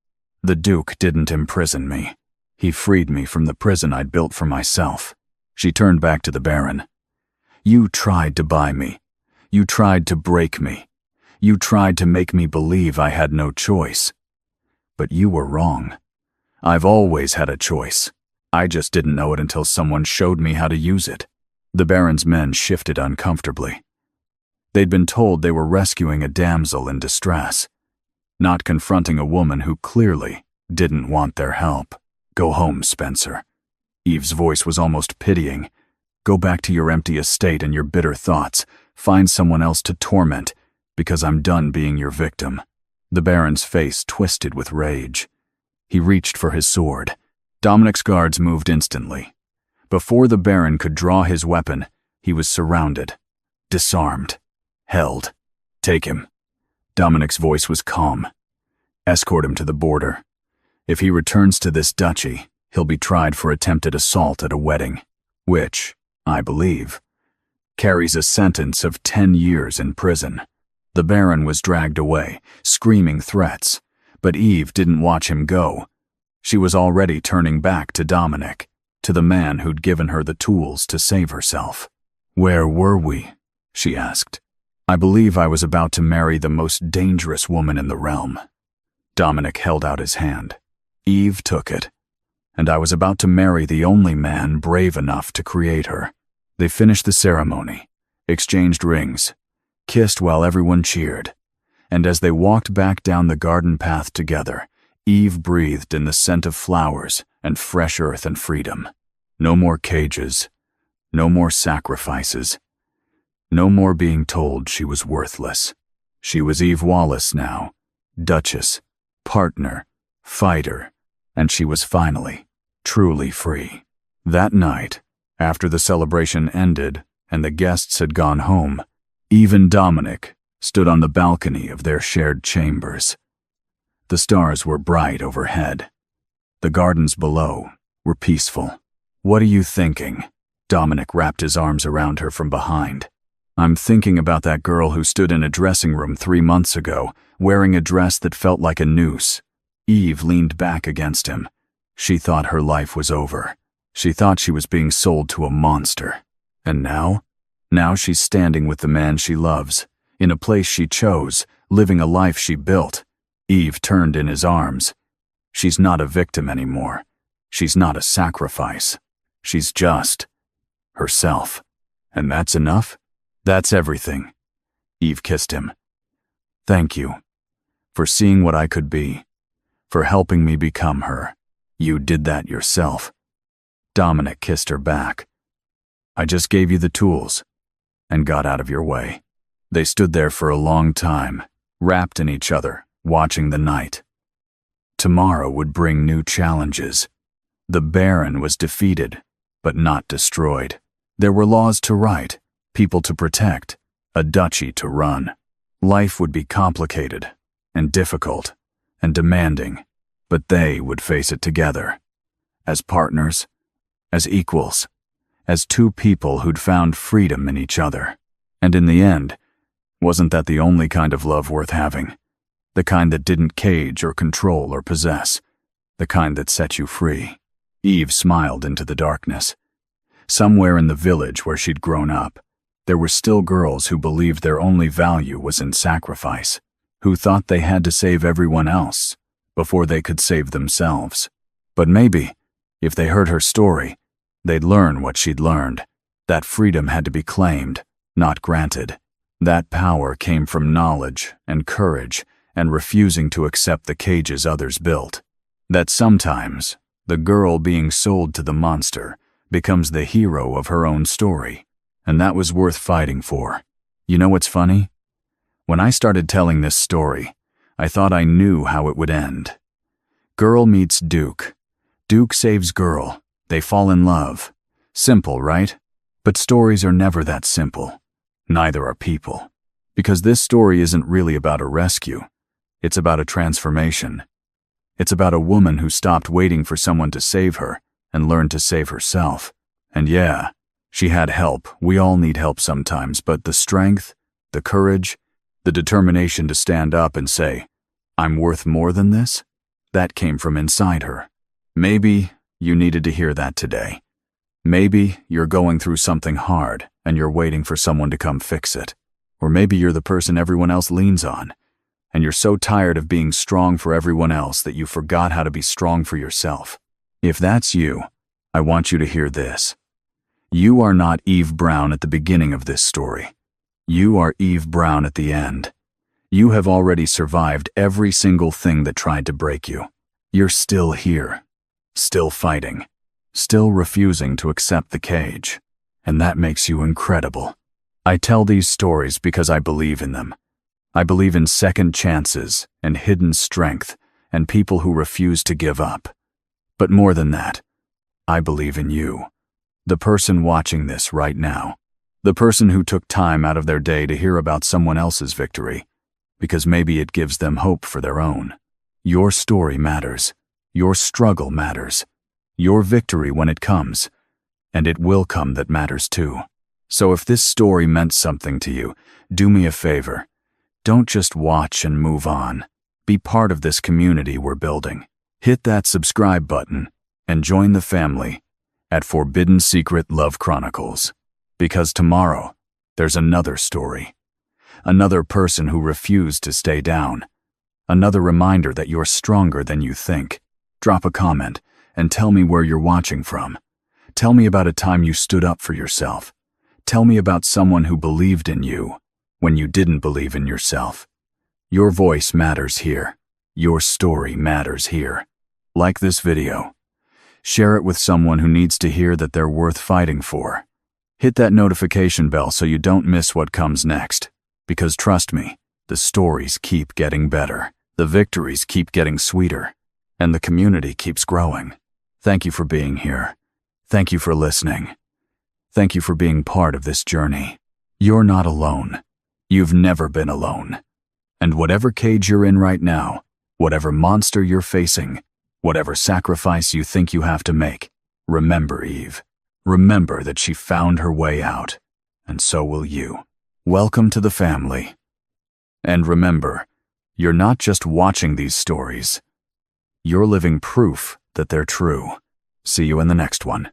[SPEAKER 3] The Duke didn't imprison me. He freed me from the prison I'd built for myself." She turned back to the Baron. "You tried to buy me. You tried to break me. You tried to make me believe I had no choice. But you were wrong. I've always had a choice. I just didn't know it until someone showed me how to use it." The Baron's men shifted uncomfortably. They'd been told they were rescuing a damsel in distress, not confronting a woman who clearly didn't want their help. "Go home, Spencer." Eve's voice was almost pitying. "Go back to your empty estate and your bitter thoughts. Find someone else to torment, because I'm done being your victim." The Baron's face twisted with rage. He reached for his sword. Dominic's guards moved instantly. Before the Baron could draw his weapon, he was surrounded, disarmed, held. "Take him." Dominic's voice was calm. "Escort him to the border. If he returns to this duchy, he'll be tried for attempted assault at a wedding, which, I believe, carries a sentence of 10 years in prison. The Baron was dragged away, screaming threats, but Eve didn't watch him go. She was already turning back to Dominic, to the man who'd given her the tools to save herself. "Where were we?" she asked. "I believe I was about to marry the most dangerous woman in the realm." Dominic held out his hand. Eve took it. "And I was about to marry the only man brave enough to create her." They finished the ceremony, exchanged rings, kissed while everyone cheered, and as they walked back down the garden path together, Eve breathed in the scent of flowers and fresh earth and freedom. No more cages, no more sacrifices, no more being told she was worthless. She was Eve Wallace now, Duchess, partner, fighter, and she was finally, truly free. That night, after the celebration ended and the guests had gone home, Eve and Dominic stood on the balcony of their shared chambers. The stars were bright overhead. The gardens below were peaceful. "What are you thinking?" Dominic wrapped his arms around her from behind. "I'm thinking about that girl who stood in a dressing room 3 months ago, wearing a dress that felt like a noose." Eve leaned back against him. She thought her life was over. She thought she was being sold to a monster. And now? Now she's standing with the man she loves, in a place she chose, living a life she built. Eve turned in his arms. She's not a victim anymore. She's not a sacrifice. She's just herself. And that's enough? That's everything. Eve kissed him. "Thank you for seeing what I could be, for helping me become her. You did that yourself." Dominic kissed her back. "I just gave you the tools and got out of your way." They stood there for a long time, wrapped in each other, watching the night. Tomorrow would bring new challenges. The Baron was defeated, but not destroyed. There were laws to right, people to protect, a duchy to run. Life would be complicated and difficult and demanding, but they would face it together, as partners, as equals, as two people who'd found freedom in each other. And in the end, wasn't that the only kind of love worth having? The kind that didn't cage or control or possess, the kind that set you free. Eve smiled into the darkness. Somewhere in the village where she'd grown up, there were still girls who believed their only value was in sacrifice, who thought they had to save everyone else before they could save themselves. But maybe, if they heard her story, they'd learn what she'd learned, that freedom had to be claimed, not granted. That power came from knowledge and courage and refusing to accept the cages others built. That sometimes, the girl being sold to the monster becomes the hero of her own story, and that was worth fighting for. You know what's funny? When I started telling this story, I thought I knew how it would end. Girl meets Duke. Duke saves girl. They fall in love. Simple, right? But stories are never that simple. Neither are people. Because this story isn't really about a rescue. It's about a transformation. It's about a woman who stopped waiting for someone to save her and learned to save herself. And yeah, she had help. We all need help sometimes, but the strength, the courage, the determination to stand up and say, "I'm worth more than this," that came from inside her. Maybe you needed to hear that today. Maybe you're going through something hard and you're waiting for someone to come fix it. Or maybe you're the person everyone else leans on, and you're so tired of being strong for everyone else that you forgot how to be strong for yourself. If that's you, I want you to hear this. You are not Eve Brown at the beginning of this story. You are Eve Brown at the end. You have already survived every single thing that tried to break you. You're still here, still fighting, still refusing to accept the cage, and that makes you incredible. I tell these stories because I believe in them. I believe in second chances and hidden strength and people who refuse to give up. But more than that, I believe in you, the person watching this right now, the person who took time out of their day to hear about someone else's victory, because maybe it gives them hope for their own. Your story matters. Your struggle matters. Your victory when it comes, And it will come that matters too. So if this story meant something to you, do me a favor. Don't just watch and move on. Be part of this community we're building. Hit that subscribe button and join the family at Forbidden Secret Love Chronicles. Because tomorrow, there's another story. Another person who refused to stay down. Another reminder that you're stronger than you think. Drop a comment and tell me where you're watching from. Tell me about a time you stood up for yourself. Tell me about someone who believed in you when you didn't believe in yourself. Your voice matters here. Your story matters here. Like this video. Share it with someone who needs to hear that they're worth fighting for. Hit that notification bell so you don't miss what comes next. Because trust me, the stories keep getting better. The victories keep getting sweeter. And the community keeps growing. Thank you for being here. Thank you for listening. Thank you for being part of this journey. You're not alone. You've never been alone. And whatever cage you're in right now, whatever monster you're facing, whatever sacrifice you think you have to make, remember Eve. Remember that she found her way out, and so will you. Welcome to the family. And remember, you're not just watching these stories. You're living proof that they're true. See you in the next one.